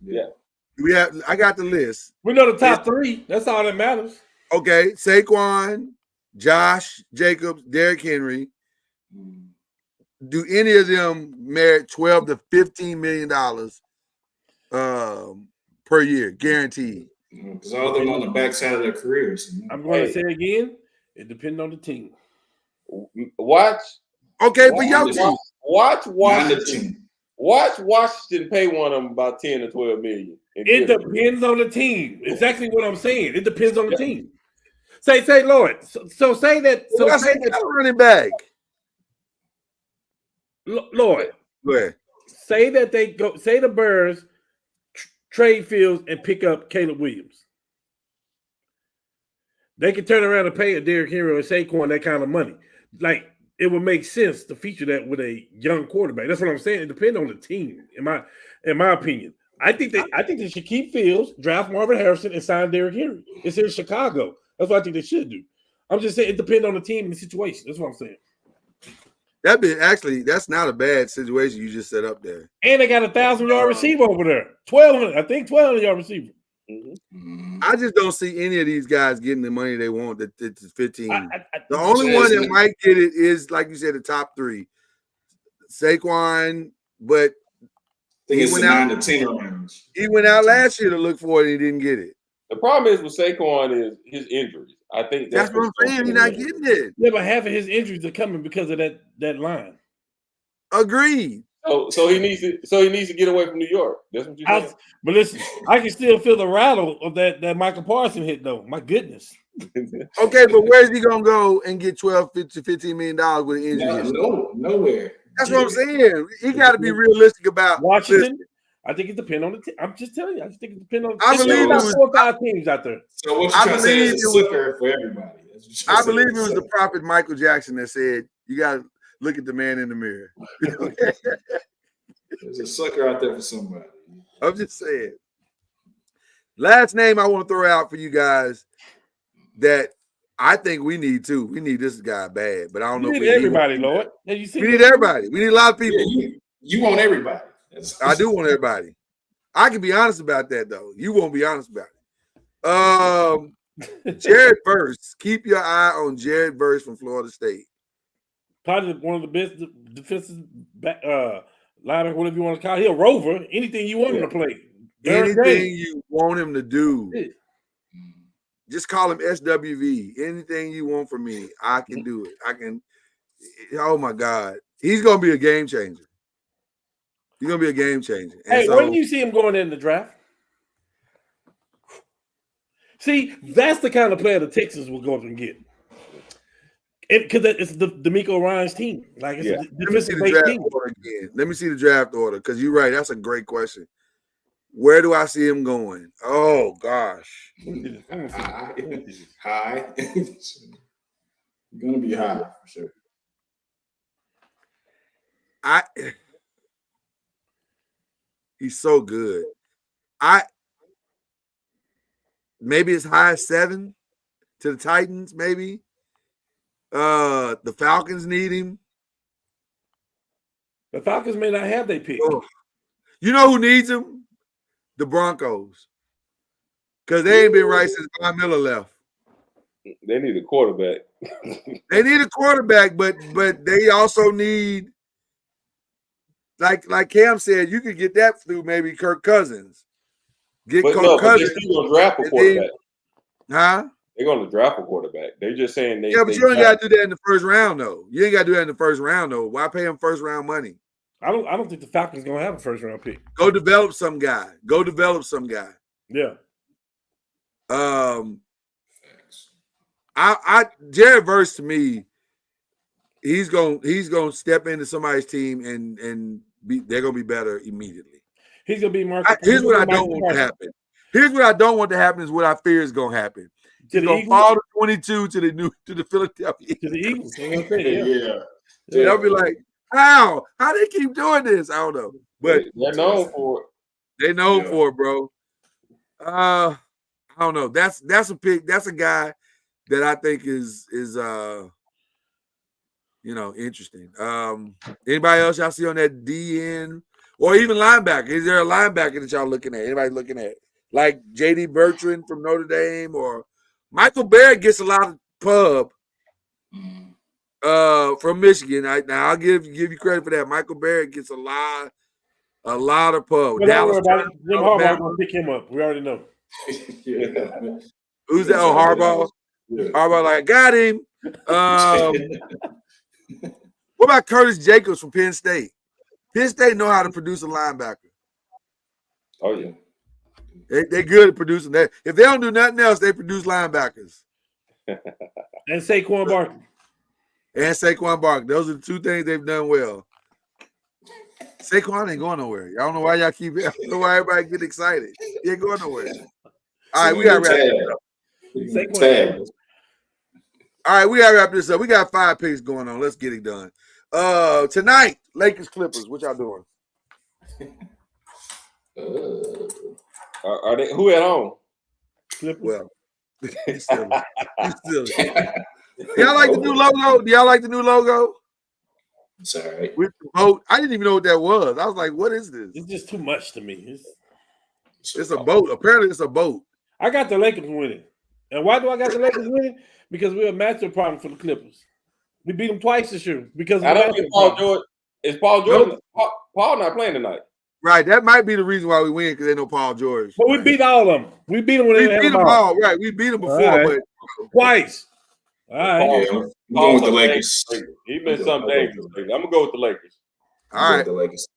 Yeah. I got the list. We know the top three. That's all that matters. Okay, Saquon, Josh Jacobs, Derrick Henry. Do any of them merit $12 to $15 million per year, guaranteed? Because all of them on the backside of their careers. I'm going to say again, it depends on the team. Watch. Okay, for your team. Watch Washington. Watch Washington pay one of them about 10 to 12 million. It depends on the team. Exactly what I'm saying. It depends on the team. Say, Lord. So say that. So well, say that running back. Lord. Go ahead. Say that they go. Say the Bears trade Fields and pick up Caleb Williams. They can turn around and pay a Derrick Henry or Saquon that kind of money. Like, it would make sense to feature that with a young quarterback. That's what I'm saying. It depends on the team, in my opinion. I think they should keep Fields, draft Marvin Harrison, and sign Derrick Henry. It's in Chicago. That's what I think they should do. I'm just saying it depends on the team and the situation. That's what I'm saying. That's not a bad situation you just set up there. And they got 1,000-yard receiver over there. 1,200-yard receiver. Mm-hmm. I just don't see any of these guys getting the money they want. That 15. The only one that might get it is, like you said, the top three. Saquon, but I think it's the 9 to 10 range. He went out last year to look for it and he didn't get it. The problem is with Saquon is his injuries. I think that's what I'm saying. He's not getting it. Yeah, but half of his injuries are coming because of that line. Agreed. So he needs to get away from New York. That's what you're saying. But listen, I can still feel the rattle of that Michael Parsons hit, though. My goodness. Okay, but where's he gonna go and get $12 to $15 million with an injury? Nowhere. That's what I'm saying. He got to be realistic about Washington. I think it depends on the team. I'm just telling you. I just think it depends on. I believe it was 4 or 5 teams out there. So what you're trying to say is a sucker for everybody. I believe it was the prophet Michael Jackson that said, "You got to look at the man in the mirror." There's a sucker out there for somebody. I'm just saying. Last name I want to throw out for you guys that I think we need too. We need this guy bad, but I don't know. We need everybody, Lord. We need everybody. We need a lot of people. Yeah, you want everybody. I do want everybody. I can be honest about that though. You won't be honest about it. Jared Verse. Keep your eye on Jared Verse from Florida State. Probably one of the best defensive liner, whatever you want to call it. He'll rover. Anything you want him to play. Anything you want him to do. Yeah. Just call him SWV. Anything you want from me, I can do it. I can. Oh my God, he's gonna be a game changer. He's gonna be a game changer. And hey, when do you see him going in the draft? See, that's the kind of player the Texans will go up and get. Because it's the DeMeco Ryans team. Like, it's a defensive team. Let me see the draft order, because you're right. That's a great question. Where do I see him going? Oh gosh, high. Gonna be high for sure. He's so good. Maybe as high as 7 to the Titans. Maybe the Falcons need him. The Falcons may not have their pick. Oh. You know who needs him? The Broncos. Because they ain't been right since Von Miller left. They need a quarterback. They need a quarterback, but they also need, like Cam said, you could get that through maybe Kirk Cousins. Get But Kirk no, but Cousins. they're still gonna draft a and quarterback. Huh? They're gonna draft a quarterback. They're just saying they. Yeah, but you ain't got to do that in the first round, though. You ain't got to do that in the first round, though. Why pay him first round money? I don't think the Falcons gonna have a first round pick. Go develop some guy. Yeah. Jared Verse to me, he's gonna step into somebody's team and they're gonna be better immediately. He's gonna be Here's what I don't want to happen. Here's what I don't want to happen is what I fear is gonna happen. To He's the gonna Eagles? fall to 22 to the Philadelphia. To the Eagles. I'm gonna say, Yeah. They'll be like, how they keep doing this? I don't know, but they're known for it. they know for it, bro. I don't know. That's a pick. That's a guy that I think is interesting. Anybody else y'all see on that DN or even linebacker? Is there a linebacker that y'all looking at? Anybody looking at like J.D. Bertrand from Notre Dame or Michael Barrett gets a lot of pub from Michigan. Now I'll give you credit for that. Michael Barrett gets a lot of pub. Well, Dallas Jim Harbaugh Alabama. gonna pick him up. We already know. Who's that? Oh, Harbaugh. Yeah. Harbaugh, like, got him. What about Curtis Jacobs from Penn State? Penn State know how to produce a linebacker. Oh yeah. They're good at producing that. If they don't do nothing else, they produce linebackers. And Saquon Barkley. And Saquon Barkley. Those are the two things they've done well. Saquon ain't going nowhere. I don't know why y'all keep it. I don't know why everybody get excited. He ain't going nowhere. All right, we got to wrap this up. Tag. All right, we got to wrap this up. We got 5 picks going on. Let's get it done. Tonight, Lakers Clippers. What y'all doing? Are they who at home? Clippers. Well, he's still. Do y'all like the new logo? Do y'all like the new logo? It's all right. With the boat. I didn't even know what that was. I was like, what is this? It's just too much to me. It's a boat. Apparently, it's a boat. I got the Lakers winning. And why do I got the Lakers winning? Because we're a matchup problem for the Clippers. We beat them twice this year because I don't think Paul George is Paul Jordan. Paul not playing tonight. Right. That might be the reason why we win because they know Paul George. But we beat all of them. We beat them when We they beat them all. Right. We beat them before, All right. but Twice. All right. Yeah, I'm going with the Lakers. He's been some dangerous. I'm gonna go with the Lakers. all right. The Lakers.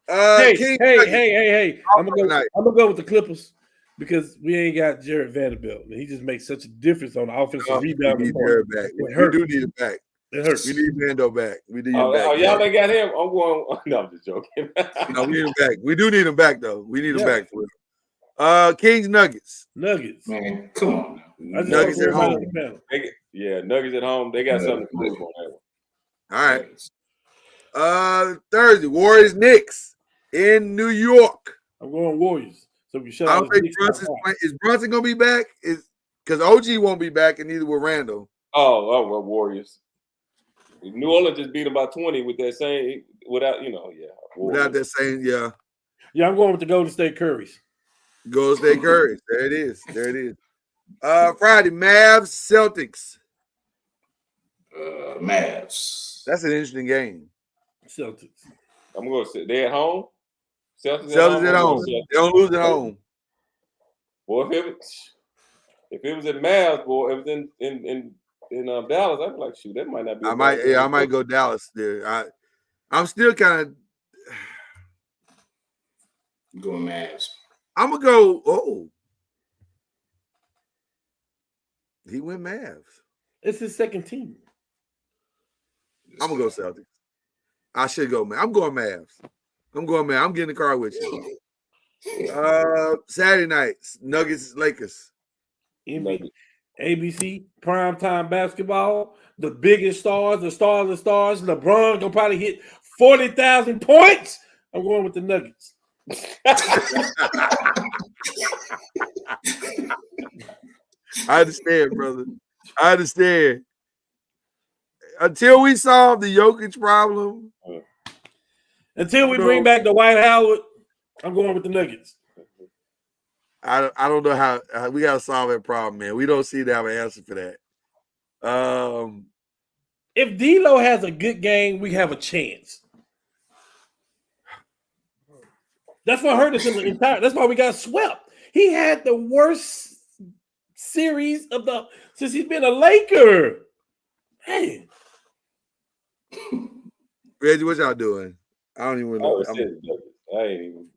Hey. I'm gonna Tonight. go with the Clippers because we ain't got Jared Vanderbilt. And he just makes such a difference on the offensive rebound. We need Jared back. We do need him back. It hurts. We need Mando back. We need him Oh, back. y'all ain't got him. I'm going. No, I'm just joking. No, we need him back. We do need him back, though. We need him back for it. Kings Nuggets. Nuggets. Man, come on now. I just Nuggets want at everybody home. on the panel. Yeah, Nuggets at home. They got something to prove on that one. All right. Thursday, Warriors Knicks in New York. I'm going Warriors. So we shut I out don't think Brunson's playing. Is Brunson gonna be back? Because OG won't be back, and neither will Randall. Oh, well, Warriors. New Orleans just beat them by 20 with that same without. Warriors. Without that saying, yeah. Yeah, I'm going with the Golden State Currys. Golden State Curry. There it is. Friday, Mavs Celtics. Mavs. That's an interesting game. Celtics. I'm going to say they at home. Celtics at home. They don't lose at home. Boy, if it was at Mavs, boy, if it was in Dallas, I'd be like, shoot, that might not be. I might go Dallas there. I'm still kind of. Going Mavs. I'm gonna go. Oh, he went Mavs. It's his second team. I'm gonna go Celtics. I should go, man. I'm going Mavs. I'm getting in the car with you. Saturday nights, Nuggets, Lakers. ABC, primetime basketball, the biggest stars, the stars of stars. LeBron gonna probably hit 40,000 points. I'm going with the Nuggets. I understand, brother. I understand. Until we solve the Jokic problem, Until we bring back the White Howard, I'm going with the Nuggets. I don't know how we got to solve that problem, man. We don't seem to have an answer for that. If D'Lo has a good game, we have a chance. That's what hurt us in the entire. That's why we got swept. He had the worst series since he's been a Laker. Hey, Reggie, what y'all doing? I don't even know. I ain't even.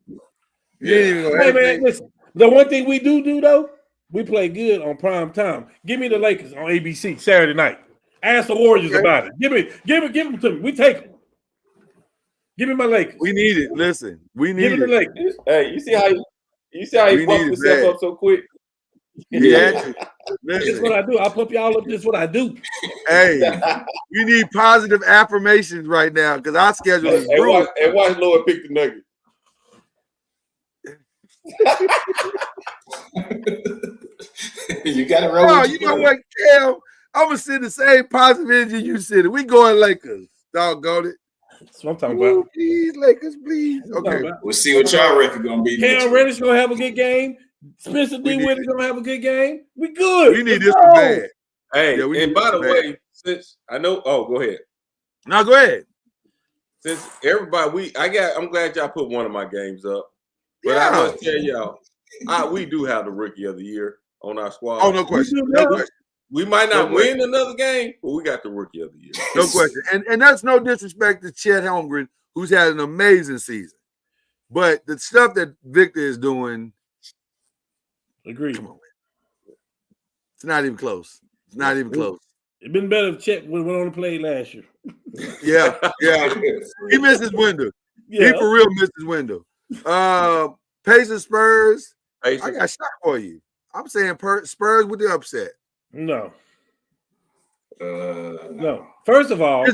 You ain't even hey man, listen. The one thing we do though, we play good on prime time. Give me the Lakers on ABC Saturday night. Ask the Warriors about it. Give them to me. We take them. Give me my Lakers. We need it. Listen, we need Give me the it. Lakers. Hey, you see how he We bumped need it himself bad. up so quick? Yeah, That's listen. what I do. I pump y'all up. This is what I do. Hey, we need positive affirmations right now because our schedule is brutal. And watch Lloyd pick the Nuggets. You got to roll. No, with you your know boy. what, Kel? I'm gonna send the same positive energy you send. We going Lakers. Doggone it. That's what I'm talking Ooh, about. please, Lakers, please. That's what I'm Okay. talking about. We'll see what y'all record gonna be. next Cam week. Reddish gonna have a good game. Spencer We need Dinwiddie gonna have a good game. We good. We need Let's this go. one bad. Hey, Yeah, we and need by this the bad. way, since I know, go ahead. Now go ahead. Since everybody, I'm glad y'all put one of my games up. But Yeah. I must tell y'all, we do have the rookie of the year on our squad. Oh, no question. No question. We might not No win another game, but we got the rookie of the year. No question. And that's no disrespect to Chet Holmgren, who's had an amazing season. But the stuff that Victor is doing, Agreed. come on, man. It's not even close. It's not even close. It'd been better if Chet would have played last year. Yeah. He missed his window. Yeah. He for real missed his window. Pacers Spurs. I Pacers. got a shot for you. I'm saying Spurs with the upset. No. No. No. First of all,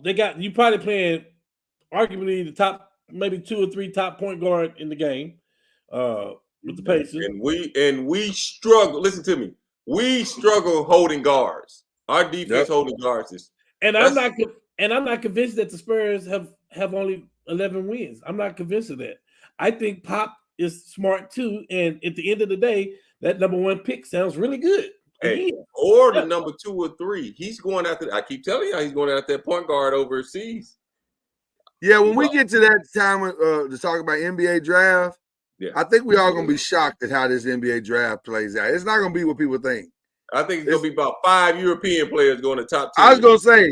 they got you probably playing arguably the top, maybe 2 or 3 top point guard in the game. With the Pacers. And we struggle. Listen to me. We struggle holding guards. Our defense holding guards is. And I'm not convinced that the Spurs have only 11 wins. I'm not convinced of that. I think Pop is smart too. And at the end of the day, that number 1 pick sounds really good. Hey, or the number 2 or 3. He's going after. I keep telling you, he's going after that point guard overseas. Yeah, when we get to that time to talk about NBA draft, I think we all gonna be shocked at how this NBA draft plays out. It's not gonna be what people think. I think it's gonna be about 5 European players going to top 10. I was gonna say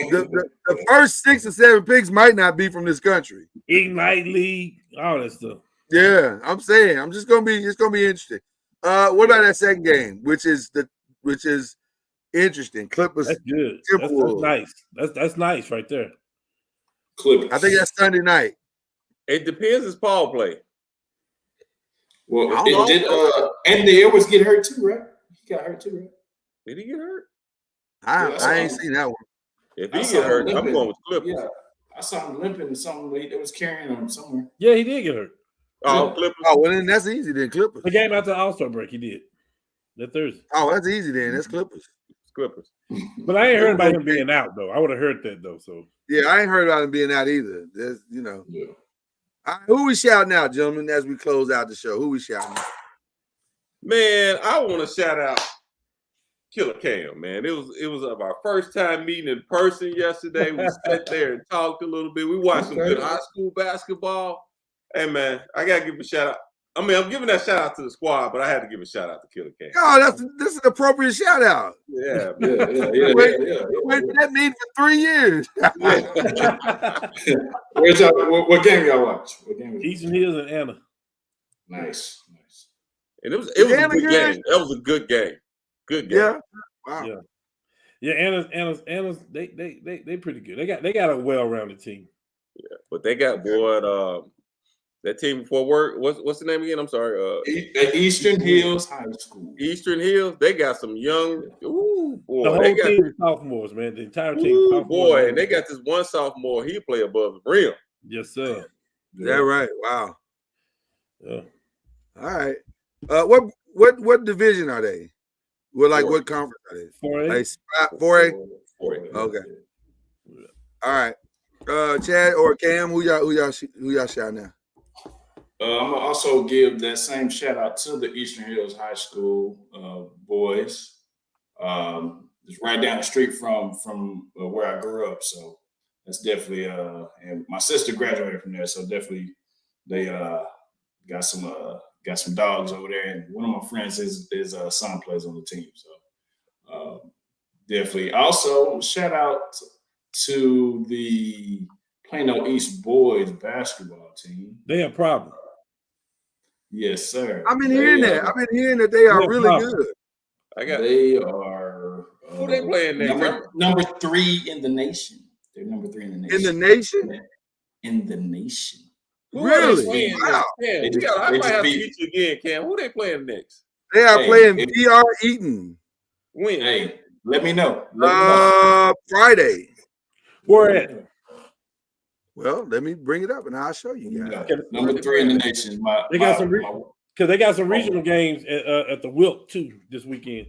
the first 6 or 7 picks might not be from this country. Ignite League, all that stuff. Yeah, I'm saying it's gonna be interesting. What about that second game, which is interesting? Clippers. That's good. That's nice. That's nice right there. Clippers. I think that's Sunday night. It depends as Paul play. Well, did Anthony Edwards get hurt too, right? He got hurt too, right? Did he get hurt? I ain't seen that one. If he get hurt, I'm going with Clippers. Yeah, I saw him limping something. It was carrying him somewhere. Yeah, he did get hurt. Oh, Clippers. Oh, well then that's easy then. Clippers. The game after the All-Star break, he did. That Thursday. Oh, that's easy then. That's Clippers. Clippers. But I ain't heard about him being out though. I would have heard that though. So yeah, I ain't heard about him being out either. There's, Yeah. All right, who we shouting out, gentlemen, as we close out the show? Who we shouting out? Man, I want to shout out Killer Cam, man. It was our first time meeting in person yesterday. We sat there and talked a little bit. We watched some good high school basketball. Hey, man, I got to give a shout out. I mean, I'm giving that shout out to the squad, but I had to give a shout out to Killer Cam. Oh, this is an appropriate shout out. Yeah, Wait for that meeting for 3 years. What game y'all watch? What game was it? Eastern Hills and Anna. Nice. And it was a good game. That was a good game. Good game. Yeah. Wow. Yeah, Anna's they pretty good. They got a well-rounded team. Yeah, but they got that team before work. What's the name again? I'm sorry. Eastern Hills High School. Eastern Hills. They got some young. Ooh, boy. The whole They got team is sophomores, man. The entire team. ooh, Sophomores. boy, and they got this one sophomore. He play above the rim. Yes, sir. Is that right? Wow. Yeah. All right. What division are they? What conference are they? 4A. Like 4A? Okay. All right. Chad or Cam, who y'all shouting out? I'm gonna also give that same shout out to the Eastern Hills High School boys. It's right down the street from where I grew up, so that's definitely and my sister graduated from there, so definitely they got some dogs over there, and one of my friends his son plays on the team, so definitely. Also, shout out to the Plano East boys basketball team. They a problem. Yes, sir. I've been hearing that. I've been hearing that they are really good. They are. Who they playing next? Number 3 in the nation. They're number 3 in the nation. In the nation? In the nation. Really? Wow. They I might have to beat- beat you again, Cam. Who they playing next? They are Hey, playing it- DR Eaton. When? Hey, let me know. Let me know. Friday. Where at? Well, let me bring it up and I'll show you guys. Yeah, number 3 in the nation. They got some because they got some regional games at the Wilt too this weekend.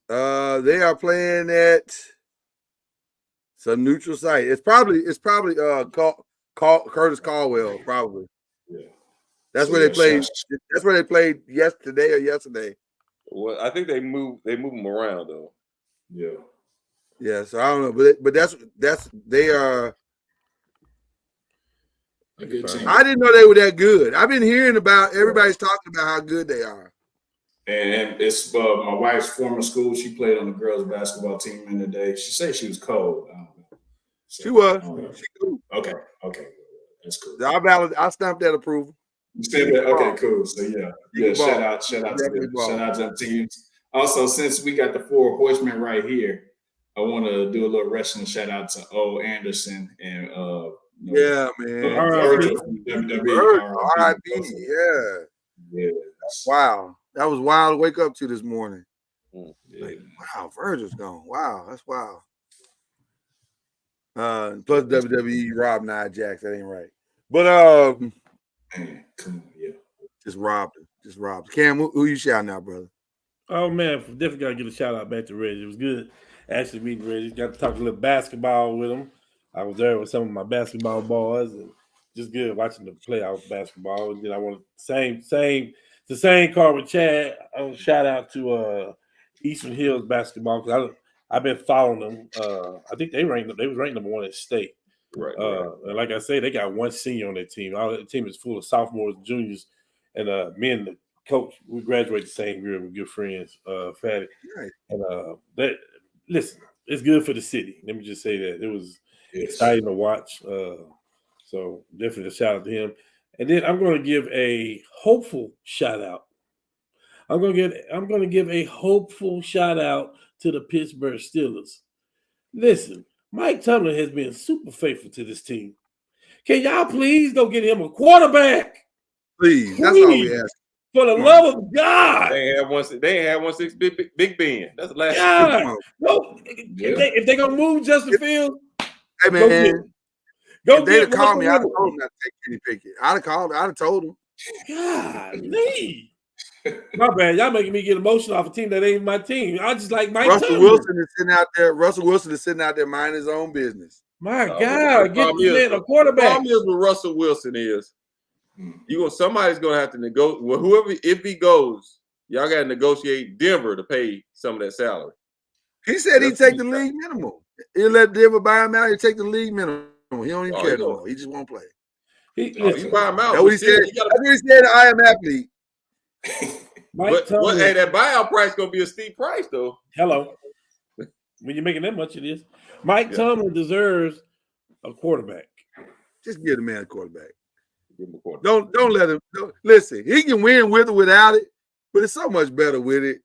They are playing at some neutral site. It's probably Curtis Caldwell, probably. Yeah. That's where they played. That's where they played yesterday. Well, I think they move them around though. Yeah. Yeah, so I don't know, but that's they are. A good team. I didn't know they were that good. I've been hearing about everybody's talking about how good they are. And it's my wife's former school. She played on the girls' basketball team in the day. She said she was cold. I don't know. So, She was. I don't know. She cool. Okay. That's cool. I stamped that approval. You said that? Okay, cool. So yeah. Shout out to them teams. Also, since we got the 4 horsemen right here, I want to do a little wrestling shout out to O. Anderson and Yeah, man. Virgil from WWE. R.I.P. Yeah. Wow. That was wild to wake up to this morning. Yeah. Like, wow, Virgil's gone. Wow, that's wild. Plus WWE robbed Nia Jax. That ain't right. But Man, come on, yeah. just robbed him. Cam, who you shouting out, brother? Oh man, definitely gotta give a shout out back to Reggie. It was good actually meeting Reggie. Got to talk a little basketball with him. I was there with some of my basketball boys and just good watching the playoff basketball. And then I want the same card with Chad. I want to shout out to Eastern Hills basketball because I've been following them. I think they was ranked number 1 in state. Right. And like I say, they got 1 senior on their team. All the team is full of sophomores, juniors, and me and the coach, we graduated the same year. We're good friends, Fatty. Right. And listen, it's good for the city. Let me just say that. It was exciting to watch. So definitely a shout out to him. And then I'm going to give a hopeful shout out. I'm going to give a hopeful shout out to the Pittsburgh Steelers. Listen, Mike Tomlin has been super faithful to this team. Can y'all please go get him a quarterback? Please. That's all we ask. For the love of God. They ain't had 1-6 Big Ben. That's the last. God. No, if they gonna move Justin Fields, hey man, go if they'd have get called me, I'd have Russell told them not to take Kenny Pickett. I'd have called. I'd have told them. Golly. My bad. Y'all making me get emotional off a team that ain't my team. I just like Mike Russell Tomlin. Wilson is sitting out there. Russell Wilson is sitting out there minding his own business. My God, get this man a quarterback. The problem is with Russell Wilson is somebody's gonna have to negotiate. Well, whoever, if he goes, y'all gotta negotiate Denver to pay some of that salary. He said he'd take the league minimum. He'll let Denver buy him out. He'll take the league minimum. He don't even care no more. He just won't play. You buy him out. That's what he said. That's what he said. I am athlete. But hey, that buyout price gonna be a steep price though. Hello. When you're making that much, it is. Mike Tomlin deserves a quarterback. Just give the man a quarterback. Give him a quarterback. Don't let him. Listen, he can win with or without it, but it's so much better with it.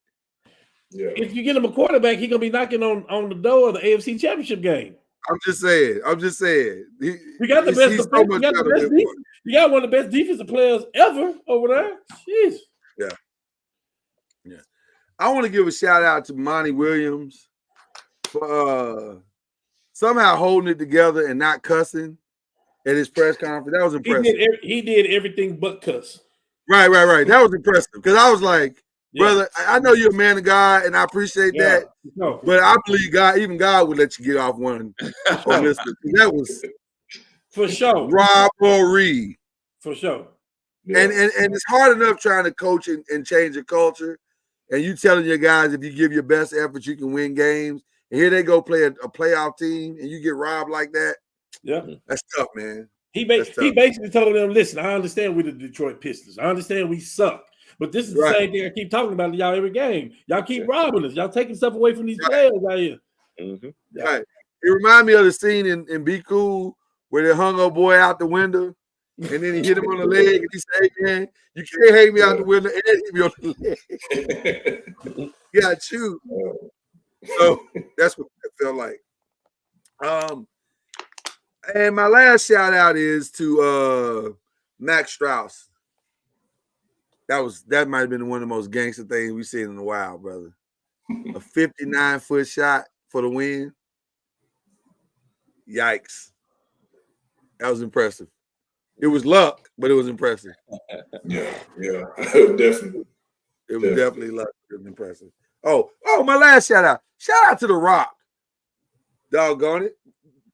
Yeah. If you get him a quarterback, he's gonna be knocking on the door of the AFC Championship game. I'm just saying. We got the best. You got one of the best defensive players ever over there. Jeez. Yeah. I want to give a shout out to Monty Williams for somehow holding it together and not cussing at his press conference. That was impressive. He did everything but cuss. Right. That was impressive because I was like, brother, I know you're a man of God, and I appreciate that. No, But I believe even God would let you get off one on this. That was for sure. robbery. For sure. Yeah. And it's hard enough trying to coach and change your culture. And you telling your guys if you give your best effort, you can win games. And here they go play a playoff team and you get robbed like that. Yeah. That's tough, man. He basically told them, listen, I understand we're the Detroit Pistons. I understand we suck. But this is the same thing I keep talking about to y'all every game. Y'all keep robbing us. Y'all taking stuff away from these players out here. Mm-hmm. Yeah. Right. It reminded me of the scene in Be Cool where they hung a boy out the window and then he hit him on the leg and he said, hey, man, you can't hang me out the window and hit me on the leg. You got to choose. So that's what it felt like. And my last shout out is to Max Strauss. That might have been one of the most gangster things we've seen in a while, brother. A 59-foot shot for the win. Yikes. That was impressive. It was luck, but it was impressive. Yeah, definitely. It was definitely luck. It was impressive. Oh, my last shout out. Shout out to The Rock. Doggone it.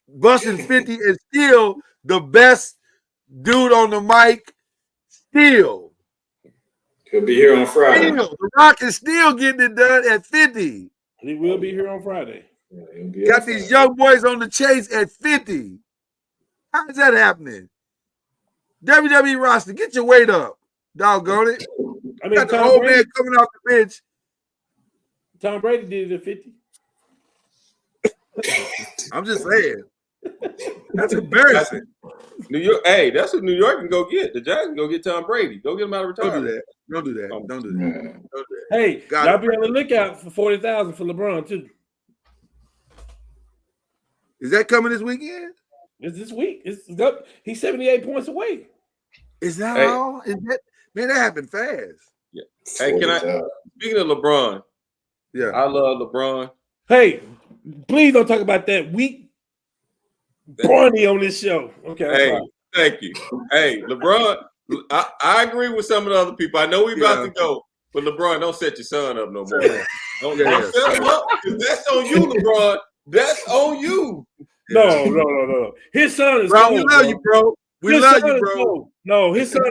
Busting 50 is still the best dude on the mic. Still. He'll be here on Friday. The Rock is still getting it done at 50. He will be here on Friday. Yeah, got these young boys on the chase at 50. How is that happening? WWE roster, get your weight up. Doggone it. I mean, got the old man coming off the bench. Tom Brady did it at 50. I'm just saying. That's embarrassing. New York, hey, that's what New York can go get. The Giants can go get Tom Brady. Go get him out of retirement. Don't do that. Hey, y'all be on the lookout for 40,000 for LeBron too. Is that coming this weekend? It's this week. He's 78 points away. Is that all? Man, that happened fast. Yeah. Hey, speaking of LeBron, yeah, I love LeBron. Hey, please don't talk about that weak Barney on this show. Okay. Hey, thank you. Hey, LeBron, I agree with some of the other people. I know we about to go, but LeBron, don't set your son up no more. Don't set him up, because that's on you, LeBron. That's on you. No. His son is bro. We love you, bro. We love you, bro. No, his son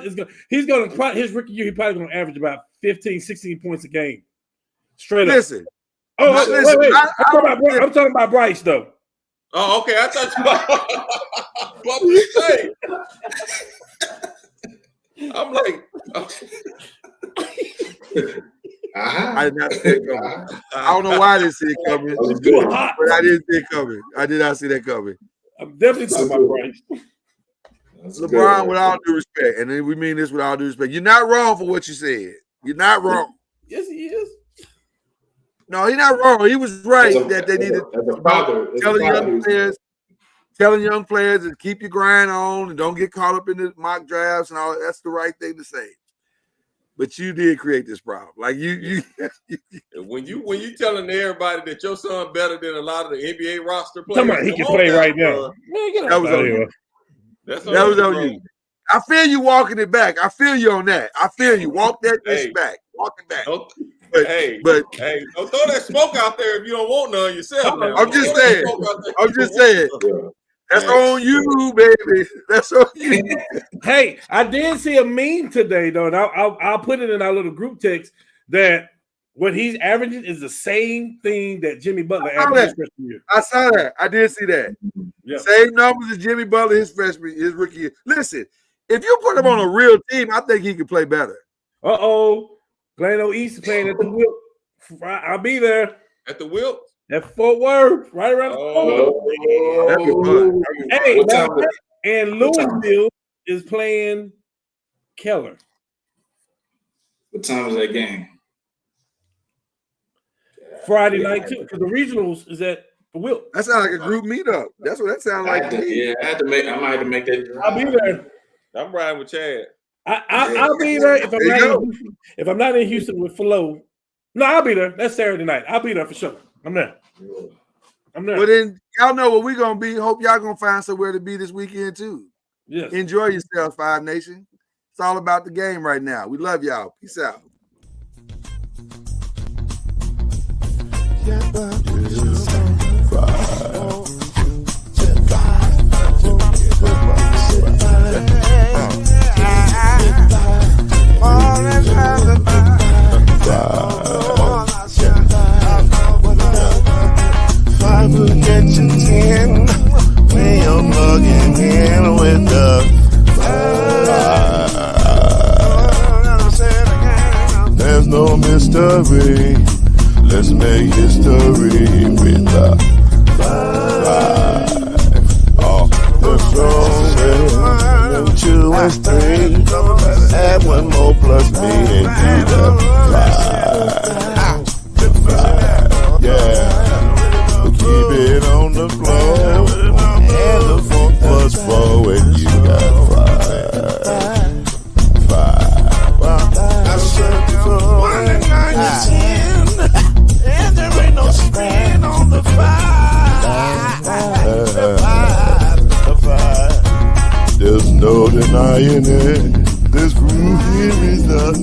is going. He's going to his rookie year. He's probably going to average about 15, 16 points a game. Straight up. Listen. Wait. I'm talking about Bryce though. Oh, okay. I thought you about to say. I'm like, I did not see it coming. I don't know why I didn't see it coming, but I didn't see it coming. I did not see that coming. I'm definitely talking about Bryce. LeBron, with all due respect, and then we mean this with all due respect, you're not wrong for what you said. You're not wrong. Yes, he is. No, he's not wrong. He was right that they needed telling young players to keep your grind on and don't get caught up in the mock drafts and all. That's the right thing to say. But you did create this problem. Like you when you telling everybody that your son better than a lot of the NBA roster players. Come on, he can play right now. Man, that was on you. That was on you. I feel you walking it back. I feel you on that. I feel you. Walk that bitch back. Walk it back. Don't hey, don't throw that smoke out there if you don't want none yourself. Now. I'm just saying. That's on you, baby. That's on you. Hey, I did see a meme today, though, and I'll put it in our little group text that what he's averaging is the same thing that Jimmy Butler averaged his freshman year. I saw that. I did see that. Yeah. Same numbers as Jimmy Butler his rookie year. Listen, if you put him on a real team, I think he could play better. Plano East playing at the Wilt. I'll be there. At the Wilt? At Fort Worth, right around the corner. Hey, and Louisville is playing Keller. What time is that game? Friday night too, because the regionals is at the Wilt. That sounds like a group meetup. That's what that sounds like. I might have to make that drive. I'll be there. I'm riding with Chad. I'll be there if I'm not in Houston with Flo. No, I'll be there. That's Saturday night. I'll be there for sure. I'm there. Well, then y'all know what we're gonna be. Hope y'all gonna find somewhere to be this weekend too. Yes. Enjoy yourself, Five Nation. It's all about the game right now. We love y'all. Peace out. There's no mystery. Let's make history with the five. Oh, the song is 2 and 3. Add 1 more plus me and do the 5. Yeah, keep it on the floor. And the funk plus 4 and you got 5. I said for 1 and 9 is 10, and there ain't no span on the 5. There's no denying it. This groove here is the